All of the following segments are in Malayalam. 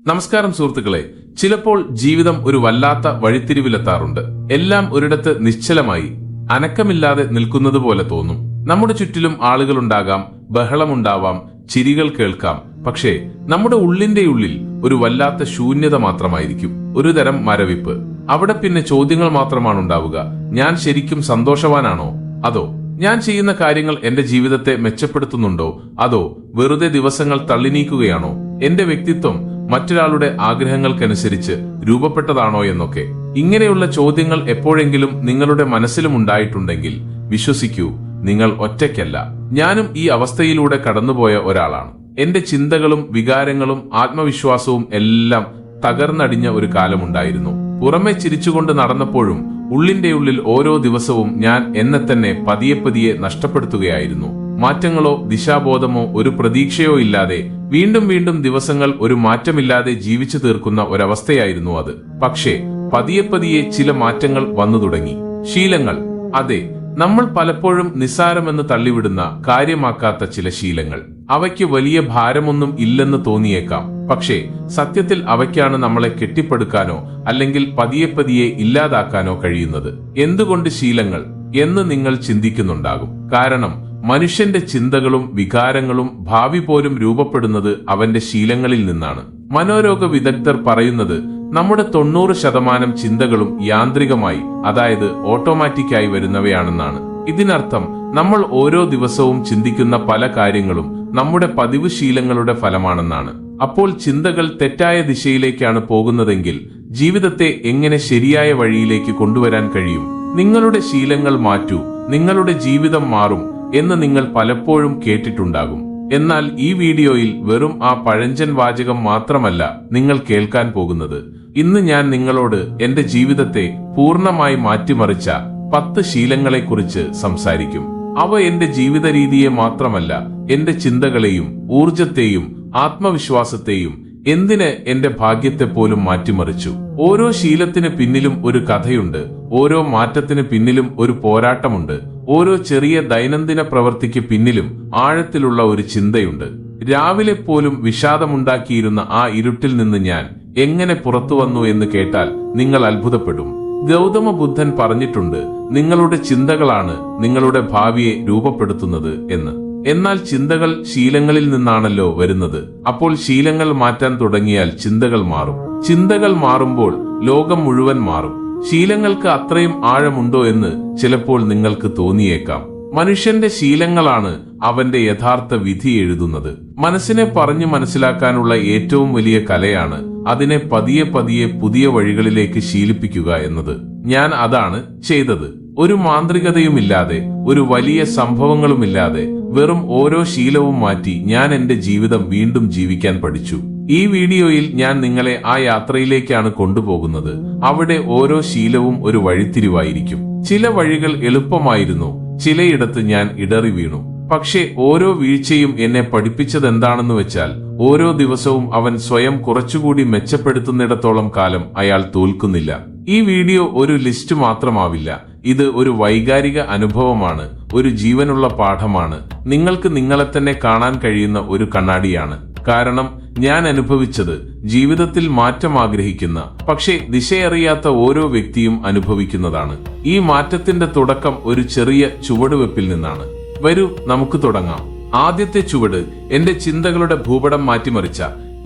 നമസ്കാരം സുഹൃത്തുക്കളെ, ചിലപ്പോൾ ജീവിതം ഒരു വല്ലാത്ത വഴിത്തിരിവിലെത്താറുണ്ട്. എല്ലാം ഒരിടത്ത് നിശ്ചലമായി അനക്കമില്ലാതെ നിൽക്കുന്നത് പോലെ തോന്നും. നമ്മുടെ ചുറ്റിലും ആളുകളുണ്ടാകാം, ബഹളമുണ്ടാവാം, ചിരികൾ കേൾക്കാം. പക്ഷേ നമ്മുടെ ഉള്ളിന്റെ ഉള്ളിൽ ഒരു വല്ലാത്ത ശൂന്യത മാത്രമായിരിക്കും, ഒരു തരം മരവിപ്പ്. അവിടെ പിന്നെ ചോദ്യങ്ങൾ മാത്രമാണ് ഉണ്ടാവുക. ഞാൻ ശരിക്കും സന്തോഷവാനാണോ? അതോ ഞാൻ ചെയ്യുന്ന കാര്യങ്ങൾ എന്റെ ജീവിതത്തെ മെച്ചപ്പെടുത്തുന്നുണ്ടോ? അതോ വെറുതെ ദിവസങ്ങൾ തള്ളിനീക്കുകയാണോ? എന്റെ വ്യക്തിത്വം മറ്റൊരാളുടെ ആഗ്രഹങ്ങൾക്കനുസരിച്ച് രൂപപ്പെട്ടതാണോ എന്നൊക്കെ. ഇങ്ങനെയുള്ള ചോദ്യങ്ങൾ എപ്പോഴെങ്കിലും നിങ്ങളുടെ മനസ്സിലും ഉണ്ടായിട്ടുണ്ടെങ്കിൽ വിശ്വസിക്കൂ, നിങ്ങൾ ഒറ്റയ്ക്കല്ല. ഞാനും ഈ അവസ്ഥയിലൂടെ കടന്നുപോയ ഒരാളാണ്. എന്റെ ചിന്തകളും വികാരങ്ങളും ആത്മവിശ്വാസവും എല്ലാം തകർന്നടിഞ്ഞ ഒരു കാലമുണ്ടായിരുന്നു. പുറമെ ചിരിച്ചുകൊണ്ട് നടന്നപ്പോഴും ഉള്ളിന്റെ ഉള്ളിൽ ഓരോ ദിവസവും ഞാൻ എന്നെ തന്നെ പതിയെ പതിയെ നഷ്ടപ്പെടുത്തുകയായിരുന്നു. മാറ്റങ്ങളോ ദിശാബോധമോ ഒരു പ്രതീക്ഷയോ ഇല്ലാതെ വീണ്ടും വീണ്ടും ദിവസങ്ങൾ ഒരു മാറ്റമില്ലാതെ ജീവിച്ചു തീർക്കുന്ന ഒരവസ്ഥയായിരുന്നു അത്. പക്ഷേ പതിയെ പതിയെ ചില മാറ്റങ്ങൾ വന്നു തുടങ്ങി. ശീലങ്ങൾ, അതെ, നമ്മൾ പലപ്പോഴും നിസ്സാരമെന്ന് തള്ളിവിടുന്ന കാര്യമാക്കാത്ത ചില ശീലങ്ങൾ. അവയ്ക്ക് വലിയ ഭാരമൊന്നും ഇല്ലെന്ന് തോന്നിയേക്കാം, പക്ഷേ സത്യത്തിൽ അവയ്ക്കാണ് നമ്മളെ കെട്ടിപ്പടുക്കാനോ അല്ലെങ്കിൽ പതിയെ പതിയെ ഇല്ലാതാക്കാനോ കഴിയുന്നത്. എന്തുകൊണ്ട് ശീലങ്ങൾ എന്ന് നിങ്ങൾ ചിന്തിക്കുന്നുണ്ടാകും. കാരണം മനുഷ്യന്റെ ചിന്തകളും വികാരങ്ങളും ഭാവി പോലും രൂപപ്പെടുന്നത് അവന്റെ ശീലങ്ങളിൽ നിന്നാണ്. മനോരോഗ വിദഗ്ധർ പറയുന്നത് നമ്മുടെ 90% ചിന്തകളും യാന്ത്രികമായി, അതായത് ഓട്ടോമാറ്റിക്കായി വരുന്നവയാണെന്നാണ്. ഇതിനർത്ഥം നമ്മൾ ഓരോ ദിവസവും ചിന്തിക്കുന്ന പല കാര്യങ്ങളും നമ്മുടെ പതിവ് ശീലങ്ങളുടെ ഫലമാണെന്നാണ്. അപ്പോൾ ചിന്തകൾ തെറ്റായ ദിശയിലേക്കാണ് പോകുന്നതെങ്കിൽ ജീവിതത്തെ എങ്ങനെ ശരിയായ വഴിയിലേക്ക് കൊണ്ടുവരാൻ കഴിയും? നിങ്ങളുടെ ശീലങ്ങൾ മാറ്റൂ, നിങ്ങളുടെ ജീവിതം മാറും എന്ന് നിങ്ങൾ പലപ്പോഴും കേട്ടിട്ടുണ്ടാകും. എന്നാൽ ഈ വീഡിയോയിൽ വെറും ആ പഴഞ്ചൻ വാചകം മാത്രമല്ല നിങ്ങൾ കേൾക്കാൻ പോകുന്നത്. ഇന്ന് ഞാൻ നിങ്ങളോട് എന്റെ ജീവിതത്തെ പൂർണ്ണമായി മാറ്റിമറിച്ച 10 ശീലങ്ങളെക്കുറിച്ച് സംസാരിക്കും. അവ എന്റെ ജീവിത രീതിയെ മാത്രമല്ല, എന്റെ ചിന്തകളെയും ഊർജത്തെയും ആത്മവിശ്വാസത്തെയും, എന്തിന് എന്റെ ഭാഗ്യത്തെ പോലും മാറ്റിമറിച്ചു. ഓരോ ശീലത്തിന് പിന്നിലും ഒരു കഥയുണ്ട്. ഓരോ മാറ്റത്തിന് പിന്നിലും ഒരു പോരാട്ടമുണ്ട്. ഓരോ ചെറിയ ദൈനംദിന പ്രവൃത്തിക്ക് പിന്നിലും ആഴത്തിലുള്ള ഒരു ചിന്തയുണ്ട്. രാവിലെ പോലും വിഷാദമുണ്ടാക്കിയിരുന്ന ആ ഇരുട്ടിൽ നിന്ന് ഞാൻ എങ്ങനെ പുറത്തു വന്നു എന്ന് കേട്ടാൽ നിങ്ങൾ അത്ഭുതപ്പെടും. ഗൗതമ ബുദ്ധൻ പറഞ്ഞിട്ടുണ്ട്, നിങ്ങളുടെ ചിന്തകളാണ് നിങ്ങളുടെ ഭാവിയെ രൂപപ്പെടുത്തുന്നത് എന്ന്. എന്നാൽ ചിന്തകൾ ശീലങ്ങളിൽ നിന്നാണല്ലോ വരുന്നത്. അപ്പോൾ ശീലങ്ങൾ മാറ്റാൻ തുടങ്ങിയാൽ ചിന്തകൾ മാറും. ചിന്തകൾ മാറുമ്പോൾ ലോകം മുഴുവൻ മാറും. ശീലങ്ങൾക്ക് അത്രയും ആഴമുണ്ടോ എന്ന് ചിലപ്പോൾ നിങ്ങൾക്ക് തോന്നിയേക്കാം. മനുഷ്യന്റെ ശീലങ്ങളാണ് അവന്റെ യഥാർത്ഥ വിധി എഴുതുന്നത്. മനസ്സിനെ പറഞ്ഞു മനസ്സിലാക്കാനുള്ള ഏറ്റവും വലിയ കലയാണ് അതിനെ പതിയെ പതിയെ പുതിയ വഴികളിലേക്ക് ശീലിപ്പിക്കുക എന്നത്. ഞാൻ അതാണ് ചെയ്തത്. ഒരു മാന്ത്രികതയുമില്ലാതെ, ഒരു വലിയ സംഭവങ്ങളുമില്ലാതെ, വെറും ഓരോ ശീലവും മാറ്റി ഞാൻ എന്റെ ജീവിതം വീണ്ടും ജീവിക്കാൻ പഠിച്ചു. ഈ വീഡിയോയിൽ ഞാൻ നിങ്ങളെ ആ യാത്രയിലേക്കാണ് കൊണ്ടുപോകുന്നത്. അവിടെ ഓരോ ശീലവും ഒരു വഴിത്തിരിവായിരിക്കും. ചില വഴികൾ എളുപ്പമായിരുന്നു, ചിലയിടത്ത് ഞാൻ ഇടറി വീണു. പക്ഷേ ഓരോ വീഴ്ചയും എന്നെ പഠിപ്പിച്ചതെന്താണെന്ന് വെച്ചാൽ, ഓരോ ദിവസവും അവൻ സ്വയം കുറച്ചുകൂടി മെച്ചപ്പെടുത്തുന്നിടത്തോളം കാലം അയാൾ തോൽക്കുന്നില്ല. ഈ വീഡിയോ ഒരു ലിസ്റ്റ് മാത്രമാവില്ല. ഇത് ഒരു വൈകാരിക അനുഭവമാണ്, ഒരു ജീവനുള്ള പാഠമാണ്. നിങ്ങൾക്ക് നിങ്ങളെ തന്നെ കാണാൻ കഴിയുന്ന ഒരു കണ്ണാടിയാണ്. കാരണം ഞാൻ അനുഭവിച്ചത് ജീവിതത്തിൽ മാറ്റം ആഗ്രഹിക്കുന്ന, പക്ഷേ ദിശയറിയാത്ത ഓരോ വ്യക്തിയും അനുഭവിക്കുന്നതാണ്. ഈ മാറ്റത്തിന്റെ തുടക്കം ഒരു ചെറിയ ചുവടുവെപ്പിൽ നിന്നാണ്. വരൂ, നമുക്ക് തുടങ്ങാം. ആദ്യത്തെ ചുവട് എന്റെ ചിന്തകളുടെ ഭൂപടം മാറ്റിമറിച്ച,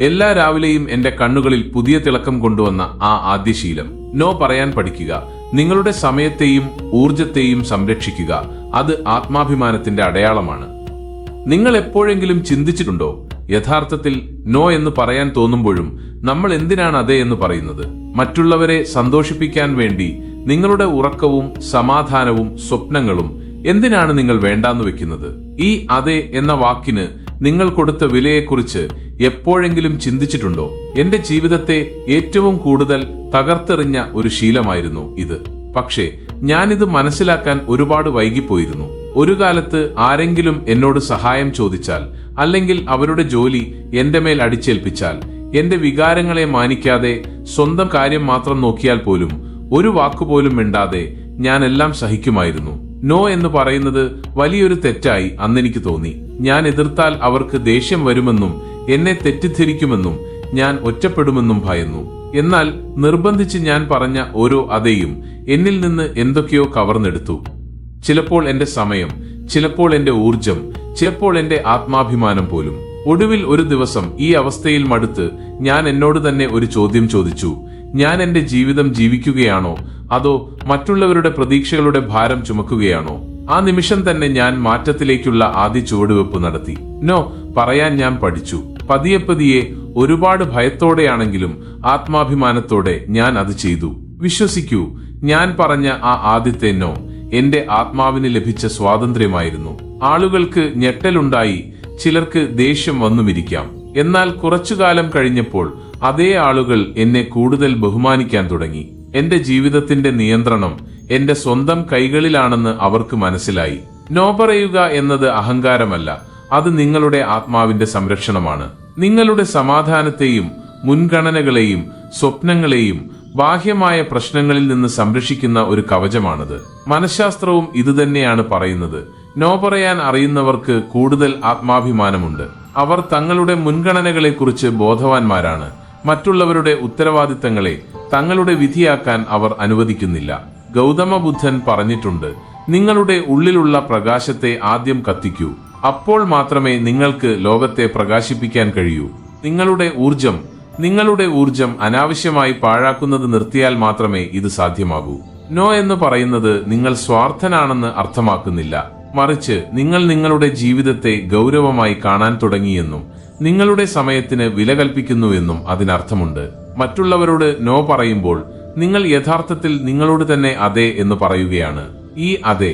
എല്ലാ രാവിലെയും എന്റെ കണ്ണുകളിൽ പുതിയ തിളക്കം കൊണ്ടുവന്ന ആ ആദ്യ ശീലം. നോ പറയാൻ പഠിക്കുക. നിങ്ങളുടെ സമയത്തെയും ഊർജത്തെയും സംരക്ഷിക്കുക. അത് ആത്മാഭിമാനത്തിന്റെ അടയാളമാണ്. നിങ്ങൾ എപ്പോഴെങ്കിലും ചിന്തിച്ചിട്ടുണ്ടോ, യഥാർത്ഥത്തിൽ നോ എന്ന് പറയാൻ തോന്നുമ്പോഴും നമ്മൾ എന്തിനാണ് അതെ എന്ന് പറയുന്നത്? മറ്റുള്ളവരെ സന്തോഷിപ്പിക്കാൻ വേണ്ടി നിങ്ങളുടെ ഉറക്കവും സമാധാനവും സ്വപ്നങ്ങളും എന്തിനാണ് നിങ്ങൾ വേണ്ടാന്ന് വെക്കുന്നത്? ഈ അതെ എന്ന വാക്കിന് നിങ്ങൾ കൊടുത്ത വിലയെക്കുറിച്ച് എപ്പോഴെങ്കിലും ചിന്തിച്ചിട്ടുണ്ടോ? എന്റെ ജീവിതത്തെ ഏറ്റവും കൂടുതൽ തകർത്തെറിഞ്ഞ ഒരു ശീലമായിരുന്നു ഇത്. പക്ഷേ ഞാനിത് മനസ്സിലാക്കാൻ ഒരുപാട് വൈകിപ്പോയിരുന്നു. ഒരു കാലത്ത് ആരെങ്കിലും എന്നോട് സഹായം ചോദിച്ചാൽ, അല്ലെങ്കിൽ അവരുടെ ജോലി എന്റെ മേൽ അടിച്ചേൽപ്പിച്ചാൽ, എന്റെ വികാരങ്ങളെ മാനിക്കാതെ സ്വന്തം കാര്യം മാത്രം നോക്കിയാൽ പോലും ഒരു വാക്കുപോലും മിണ്ടാതെ ഞാൻ എല്ലാം സഹിക്കുമായിരുന്നു. നോ എന്ന് പറയുന്നത് വലിയൊരു തെറ്റായി അന്നെനിക്ക് തോന്നി. ഞാൻ എതിർത്താൽ അവർക്ക് ദേഷ്യം വരുമെന്നും എന്നെ തെറ്റിദ്ധരിക്കുമെന്നും ഞാൻ ഒറ്റപ്പെടുമെന്നും ഭയന്നു. എന്നാൽ നിർബന്ധിച്ച് ഞാൻ പറഞ്ഞ ഓരോ അതെയും എന്നിൽ നിന്ന് എന്തൊക്കെയോ കവർന്നെടുത്തു. ചിലപ്പോൾ എന്റെ സമയം, ചിലപ്പോൾ എന്റെ ഊർജം, ചിലപ്പോൾ എന്റെ ആത്മാഭിമാനം പോലും. ഒടുവിൽ ഒരു ദിവസം ഈ അവസ്ഥയിൽ മടുത്ത് ഞാൻ എന്നോട് തന്നെ ഒരു ചോദ്യം ചോദിച്ചു: ഞാൻ എന്റെ ജീവിതം ജീവിക്കുകയാണോ, അതോ മറ്റുള്ളവരുടെ പ്രതീക്ഷകളുടെ ഭാരം ചുമക്കുകയാണോ? ആ നിമിഷം തന്നെ ഞാൻ മാറ്റത്തിലേക്കുള്ള ആദ്യ ചുവടുവെപ്പ് നടത്തി. നോ പറയാൻ ഞാൻ പഠിച്ചു. പതിയെ പതിയെ, ഒരുപാട് ഭയത്തോടെയാണെങ്കിലും ആത്മാഭിമാനത്തോടെ ഞാൻ അത് ചെയ്തു. വിശ്വസിക്കൂ, ഞാൻ പറഞ്ഞ ആ ആദ്യത്തെ നോ എന്റെ ആത്മാവിന് ലഭിച്ച സ്വാതന്ത്ര്യമായിരുന്നു. ആളുകൾക്ക് ഞെട്ടലുണ്ടായി, ചിലർക്ക് ദേഷ്യം വന്നുമിരിക്കാം. എന്നാൽ കുറച്ചുകാലം കഴിഞ്ഞപ്പോൾ അതേ ആളുകൾ എന്നെ കൂടുതൽ ബഹുമാനിക്കാൻ തുടങ്ങി. എന്റെ ജീവിതത്തിന്റെ നിയന്ത്രണം എന്റെ സ്വന്തം കൈകളിലാണെന്ന് അവർക്ക് മനസ്സിലായി. നോ പറയുക എന്നത് അഹങ്കാരമല്ല, അത് നിങ്ങളുടെ ആത്മാവിന്റെ സംരക്ഷണമാണ്. നിങ്ങളുടെ സമാധാനത്തെയും മുൻഗണനകളെയും സ്വപ്നങ്ങളെയും ബാഹ്യമായ പ്രശ്നങ്ങളിൽ നിന്ന് സംരക്ഷിക്കുന്ന ഒരു കവചമാണത്. മനഃശാസ്ത്രവും ഇതുതന്നെയാണ് പറയുന്നത്. നോ പറയാൻ അറിയുന്നവർക്ക് കൂടുതൽ ആത്മാഭിമാനമുണ്ട്. അവർ തങ്ങളുടെ മുൻഗണനകളെക്കുറിച്ച് ബോധവാന്മാരാണ്. മറ്റുള്ളവരുടെ ഉത്തരവാദിത്തങ്ങളെ തങ്ങളുടെ വിധിയാക്കാൻ അവർ അനുവദിക്കുന്നില്ല. ഗൗതമ ബുദ്ധൻ പറഞ്ഞിട്ടുണ്ട്, നിങ്ങളുടെ ഉള്ളിലുള്ള പ്രകാശത്തെ ആദ്യം കത്തിക്കൂ, അപ്പോൾ മാത്രമേ നിങ്ങൾക്ക് ലോകത്തെ പ്രകാശിപ്പിക്കാൻ കഴിയൂ. നിങ്ങളുടെ ഊർജം അനാവശ്യമായി പാഴാക്കുന്നത് നിർത്തിയാൽ മാത്രമേ ഇത് സാധ്യമാകൂ. നോ എന്ന് പറയുന്നത് നിങ്ങൾ സ്വാർത്ഥനാണെന്ന് അർത്ഥമാക്കുന്നില്ല. മറിച്ച് നിങ്ങൾ നിങ്ങളുടെ ജീവിതത്തെ ഗൗരവമായി കാണാൻ തുടങ്ങിയെന്നും നിങ്ങളുടെ സമയത്തിന് വില കൽപ്പിക്കുന്നുവെന്നും അതിനർത്ഥമുണ്ട്. മറ്റുള്ളവരോട് നോ പറയുമ്പോൾ നിങ്ങൾ യഥാർത്ഥത്തിൽ നിങ്ങളോട് തന്നെ അതെ എന്ന് പറയുകയാണ്. ഈ അതെ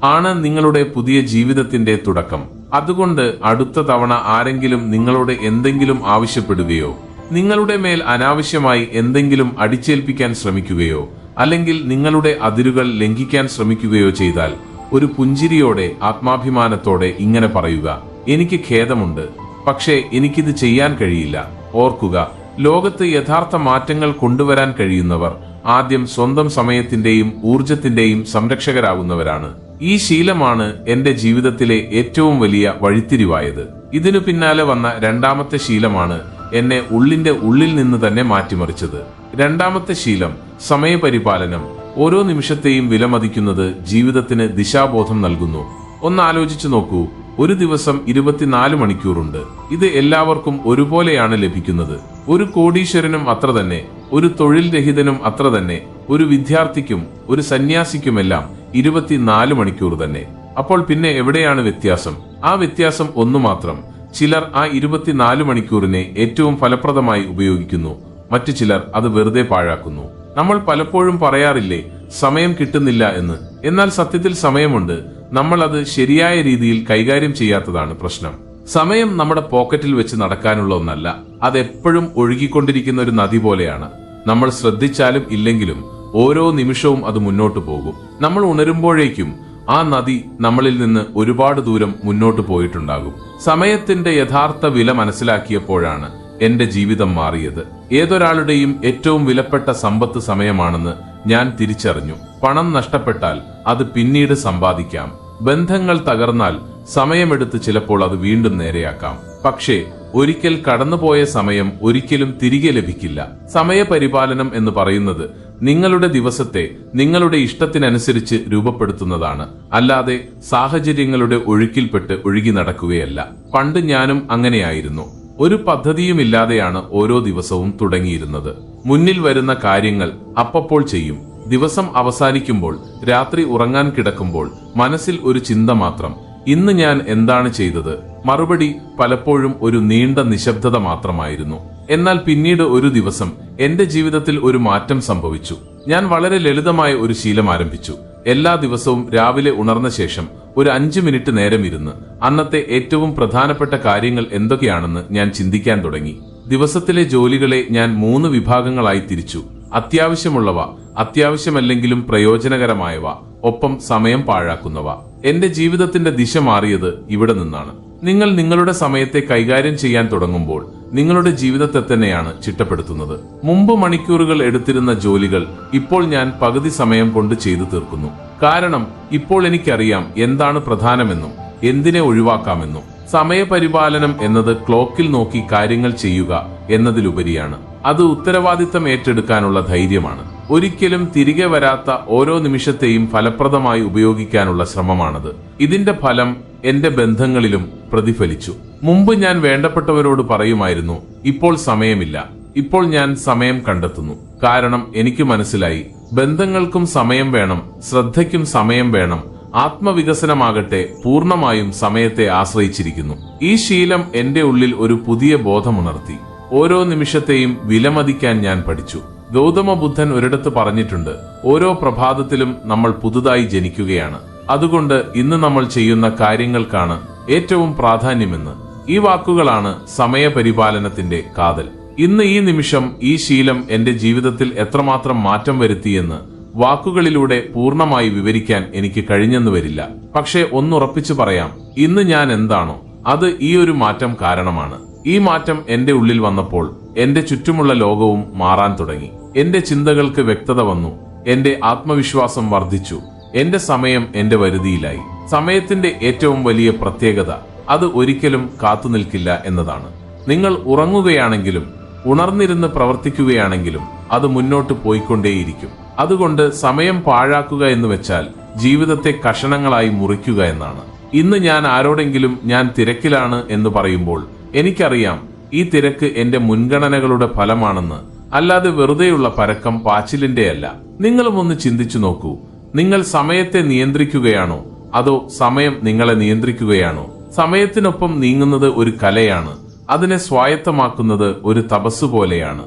ആണ് നിങ്ങളുടെ പുതിയ ജീവിതത്തിന്റെ തുടക്കം. അതുകൊണ്ട് അടുത്ത തവണ ആരെങ്കിലും നിങ്ങളോട് എന്തെങ്കിലും ആവശ്യപ്പെടുകയോ, നിങ്ങളുടെ മേൽ അനാവശ്യമായി എന്തെങ്കിലും അടിച്ചേൽപ്പിക്കാൻ ശ്രമിക്കുകയോ, അല്ലെങ്കിൽ നിങ്ങളുടെ അതിരുകൾ ലംഘിക്കാൻ ശ്രമിക്കുകയോ ചെയ്താൽ ഒരു പുഞ്ചിരിയോടെ ആത്മാഭിമാനത്തോടെ ഇങ്ങനെ പറയുക: എനിക്ക് ഖേദമുണ്ട്, പക്ഷേ എനിക്കിത് ചെയ്യാൻ കഴിയില്ല. ഓർക്കുക, ലോകത്ത് യഥാർത്ഥ മാറ്റങ്ങൾ കൊണ്ടുവരാൻ കഴിയുന്നവർ ആദ്യം സ്വന്തം സമയത്തിന്റെയും ഊർജത്തിന്റെയും സംരക്ഷകരാകുന്നവരാണ്. ഈ ശീലമാണ് എന്റെ ജീവിതത്തിലെ ഏറ്റവും വലിയ വഴിത്തിരിവായത്. ഇതിനു പിന്നാലെ വന്ന രണ്ടാമത്തെ ശീലമാണ് എന്നെ ഉള്ളിന്റെ ഉള്ളിൽ നിന്ന് തന്നെ മാറ്റിമറിച്ചത്. രണ്ടാമത്തെ ശീലം സമയപരിപാലനം. ഓരോ നിമിഷത്തെയും വിലമതിക്കുന്നത് ജീവിതത്തിന് ദിശാബോധം നൽകുന്നു. ഒന്ന് ആലോചിച്ചു നോക്കൂ, ഒരു ദിവസം 24 മണിക്കൂറുണ്ട്. ഇത് എല്ലാവർക്കും ഒരുപോലെയാണ് ലഭിക്കുന്നത്. ഒരു കോടീശ്വരനും അത്ര തന്നെ, ഒരു തൊഴിൽ രഹിതനും അത്ര തന്നെ, ഒരു വിദ്യാർത്ഥിക്കും ഒരു സന്യാസിക്കുമെല്ലാം 24 മണിക്കൂർ തന്നെ. അപ്പോൾ പിന്നെ എവിടെയാണ് വ്യത്യാസം? ആ വ്യത്യാസം ഒന്നു മാത്രം: ചിലർ ആ 24 മണിക്കൂറിനെ ഏറ്റവും ഫലപ്രദമായി ഉപയോഗിക്കുന്നു, മറ്റു ചിലർ അത് വെറുതെ പാഴാക്കുന്നു. നമ്മൾ പലപ്പോഴും പറയാറില്ലേ, സമയം കിട്ടുന്നില്ല എന്ന്. എന്നാൽ സത്യത്തിൽ സമയമുണ്ട്, നമ്മൾ അത് ശരിയായ രീതിയിൽ കൈകാര്യം ചെയ്യാത്തതാണ് പ്രശ്നം. സമയം നമ്മുടെ പോക്കറ്റിൽ വെച്ച് നടക്കാനുള്ള ഒന്നല്ല. അതെപ്പോഴും ഒഴുകിക്കൊണ്ടിരിക്കുന്ന ഒരു നദി പോലെയാണ്. നമ്മൾ ശ്രദ്ധിച്ചാലും ഇല്ലെങ്കിലും ഓരോ നിമിഷവും അത് മുന്നോട്ട് പോകും. നമ്മൾ ഉണരുമ്പോഴേക്കും ആ നദി നമ്മളിൽ നിന്ന് ഒരുപാട് ദൂരം മുന്നോട്ട് പോയിട്ടുണ്ടാകും. സമയത്തിന്റെ യഥാർത്ഥ വില മനസ്സിലാക്കിയപ്പോഴാണ് എന്റെ ജീവിതം മാറിയത്. ഏതൊരാളുടെയും ഏറ്റവും വിലപ്പെട്ട സമ്പത്ത് സമയമാണെന്ന് ഞാൻ തിരിച്ചറിഞ്ഞു. പണം നഷ്ടപ്പെട്ടാൽ അത് പിന്നീട് സമ്പാദിക്കാം. ബന്ധങ്ങൾ തകർന്നാൽ സമയമെടുത്ത് ചിലപ്പോൾ അത് വീണ്ടും നേരെയാക്കാം. പക്ഷേ ഒരിക്കൽ കടന്നുപോയ സമയം ഒരിക്കലും തിരികെ ലഭിക്കില്ല. സമയപരിപാലനം എന്ന് പറയുന്നത് നിങ്ങളുടെ ദിവസത്തെ നിങ്ങളുടെ ഇഷ്ടത്തിനനുസരിച്ച് രൂപപ്പെടുത്തുന്നതാണ്, അല്ലാതെ സാഹചര്യങ്ങളുടെ ഒഴുക്കിൽപ്പെട്ട് ഒഴുകി നടക്കുകയല്ല. പണ്ട് ഞാനും അങ്ങനെയായിരുന്നു. ഒരു പദ്ധതിയുമില്ലാതെയാണ് ഓരോ ദിവസവും തുടങ്ങിയിരുന്നത്. മുന്നിൽ വരുന്ന കാര്യങ്ങൾ അപ്പപ്പോൾ ചെയ്യും. ദിവസം അവസാനിക്കുമ്പോൾ, രാത്രി ഉറങ്ങാൻ കിടക്കുമ്പോൾ മനസ്സിൽ ഒരു ചിന്ത മാത്രം: ഇന്ന് ഞാൻ എന്താണ് ചെയ്തത്? മറുപടി പലപ്പോഴും ഒരു നീണ്ട നിശബ്ദത മാത്രമായിരുന്നു. എന്നാൽ പിന്നീട് ഒരു ദിവസം എന്റെ ജീവിതത്തിൽ ഒരു മാറ്റം സംഭവിച്ചു. ഞാൻ വളരെ ലളിതമായ ഒരു ശീലം ആരംഭിച്ചു. എല്ലാ ദിവസവും രാവിലെ ഉണർന്ന ശേഷം ഒരു 5 മിനിറ്റ് നേരം ഇരുന്ന് അന്നത്തെ ഏറ്റവും പ്രധാനപ്പെട്ട കാര്യങ്ങൾ എന്തൊക്കെയാണെന്ന് ഞാൻ ചിന്തിക്കാൻ തുടങ്ങി. ദിവസത്തിലെ ജോലികളെ ഞാൻ 3 വിഭാഗങ്ങളായി തിരിച്ചു: അത്യാവശ്യമുള്ളവ, അത്യാവശ്യമല്ലെങ്കിലും പ്രയോജനകരമായവ, ഒപ്പം സമയം പാഴാക്കുന്നവ. എന്റെ ജീവിതത്തിന്റെ ദിശ മാറിയത് ഇവിടെ നിന്നാണ്. നിങ്ങൾ നിങ്ങളുടെ സമയത്തെ കൈകാര്യം ചെയ്യാൻ തുടങ്ങുമ്പോൾ നിങ്ങളുടെ ജീവിതത്തെ തന്നെയാണ് ചിട്ടപ്പെടുത്തുന്നത്. മുമ്പ് മണിക്കൂറുകൾ എടുത്തിരുന്ന ജോലികൾ ഇപ്പോൾ ഞാൻ പകുതി സമയം കൊണ്ട് ചെയ്തു തീർക്കുന്നു. കാരണം ഇപ്പോൾ എനിക്കറിയാം എന്താണ് പ്രധാനമെന്നും എന്തിനെ ഒഴിവാക്കാമെന്നും. സമയപരിപാലനം എന്നത് ക്ലോക്കിൽ നോക്കി കാര്യങ്ങൾ ചെയ്യുക എന്നതിലുപരിയാണ്. അത് ഉത്തരവാദിത്തം ഏറ്റെടുക്കാനുള്ള ധൈര്യമാണ്. ഒരിക്കലും തിരികെ വരാത്ത ഓരോ നിമിഷത്തെയും ഫലപ്രദമായി ഉപയോഗിക്കാനുള്ള ശ്രമമാണത്. ഇതിന്റെ ഫലം എന്റെ ബന്ധങ്ങളിലും പ്രതിഫലിച്ചു. മുമ്പ് ഞാൻ വേണ്ടപ്പെട്ടവരോട് പറയുമായിരുന്നു, ഇപ്പോൾ സമയമില്ല, ഇപ്പോൾ ഞാൻ സമയം കണ്ടെത്തുന്നു. കാരണം എനിക്ക് മനസ്സിലായി, ബന്ധങ്ങൾക്കും സമയം വേണം, ശ്രദ്ധയ്ക്കും സമയം വേണം. ആത്മവികസനമാകട്ടെ പൂർണ്ണമായും സമയത്തെ ആശ്രയിച്ചിരിക്കുന്നു. ഈ ശീലം എന്റെ ഉള്ളിൽ ഒരു പുതിയ ബോധമുണർത്തി. ഓരോ നിമിഷത്തെയും വിലമതിക്കാൻ ഞാൻ പഠിച്ചു. ഗൗതമ ബുദ്ധൻ ഒരിടത്ത് പറഞ്ഞിട്ടുണ്ട്, ഓരോ പ്രഭാതത്തിലും നമ്മൾ പുതുതായി ജനിക്കുകയാണ്. അതുകൊണ്ട് ഇന്ന് നമ്മൾ ചെയ്യുന്ന കാര്യങ്ങൾക്കാണ് ഏറ്റവും പ്രാധാന്യമെന്ന്. ഈ വാക്കുകളാണ് സമയപരിപാലനത്തിന്റെ കാതൽ. ഇന്ന് ഈ നിമിഷം ഈ ശീലം എന്റെ ജീവിതത്തിൽ എത്രമാത്രം മാറ്റം വരുത്തിയെന്ന് വാക്കുകളിലൂടെ പൂർണ്ണമായി വിവരിക്കാൻ എനിക്ക് കഴിഞ്ഞെന്ന് വരില്ല. പക്ഷേ ഒന്നുറപ്പിച്ചു പറയാം, ഇന്ന് ഞാൻ എന്താണോ അത് ഈ ഒരു മാറ്റം കാരണമാണ്. ഈ മാറ്റം എന്റെ ഉള്ളിൽ വന്നപ്പോൾ എന്റെ ചുറ്റുമുള്ള ലോകവും മാറാൻ തുടങ്ങി. എന്റെ ചിന്തകൾക്ക് വ്യക്തത വന്നു, എന്റെ ആത്മവിശ്വാസം വർദ്ധിച്ചു, എന്റെ സമയം എന്റെ വരുതിയിലായി. സമയത്തിന്റെ ഏറ്റവും വലിയ പ്രത്യേകത അത് ഒരിക്കലും കാത്തുനിൽക്കില്ല എന്നതാണ്. നിങ്ങൾ ഉറങ്ങുകയാണെങ്കിലും ഉണർന്നിരുന്ന് പ്രവർത്തിക്കുകയാണെങ്കിലും അത് മുന്നോട്ട് പോയിക്കൊണ്ടേയിരിക്കും. അതുകൊണ്ട് സമയം പാഴാക്കുക എന്ന് വെച്ചാൽ ജീവിതത്തെ കഷണങ്ങളായി മുറിക്കുക എന്നാണ്. ഇന്ന് ഞാൻ ആരോടെങ്കിലും ഞാൻ തിരക്കിലാണ് എന്ന് പറയുമ്പോൾ എനിക്കറിയാം, ഈ തിരക്ക് എന്റെ മുൻഗണനകളുടെ ഫലമാണെന്ന്, അല്ലാതെ വെറുതെയുള്ള പരക്കം പാച്ചിലിന്റെ അല്ല. നിങ്ങളും ഒന്ന് ചിന്തിച്ചു നോക്കൂ, നിങ്ങൾ സമയത്തെ നിയന്ത്രിക്കുകയാണോ അതോ സമയം നിങ്ങളെ നിയന്ത്രിക്കുകയാണോ? സമയത്തിനൊപ്പം നീങ്ങുന്നത് ഒരു കലയാണ്, അതിനെ സ്വായത്തമാക്കുന്നത് ഒരു തപസ്സു പോലെയാണ്.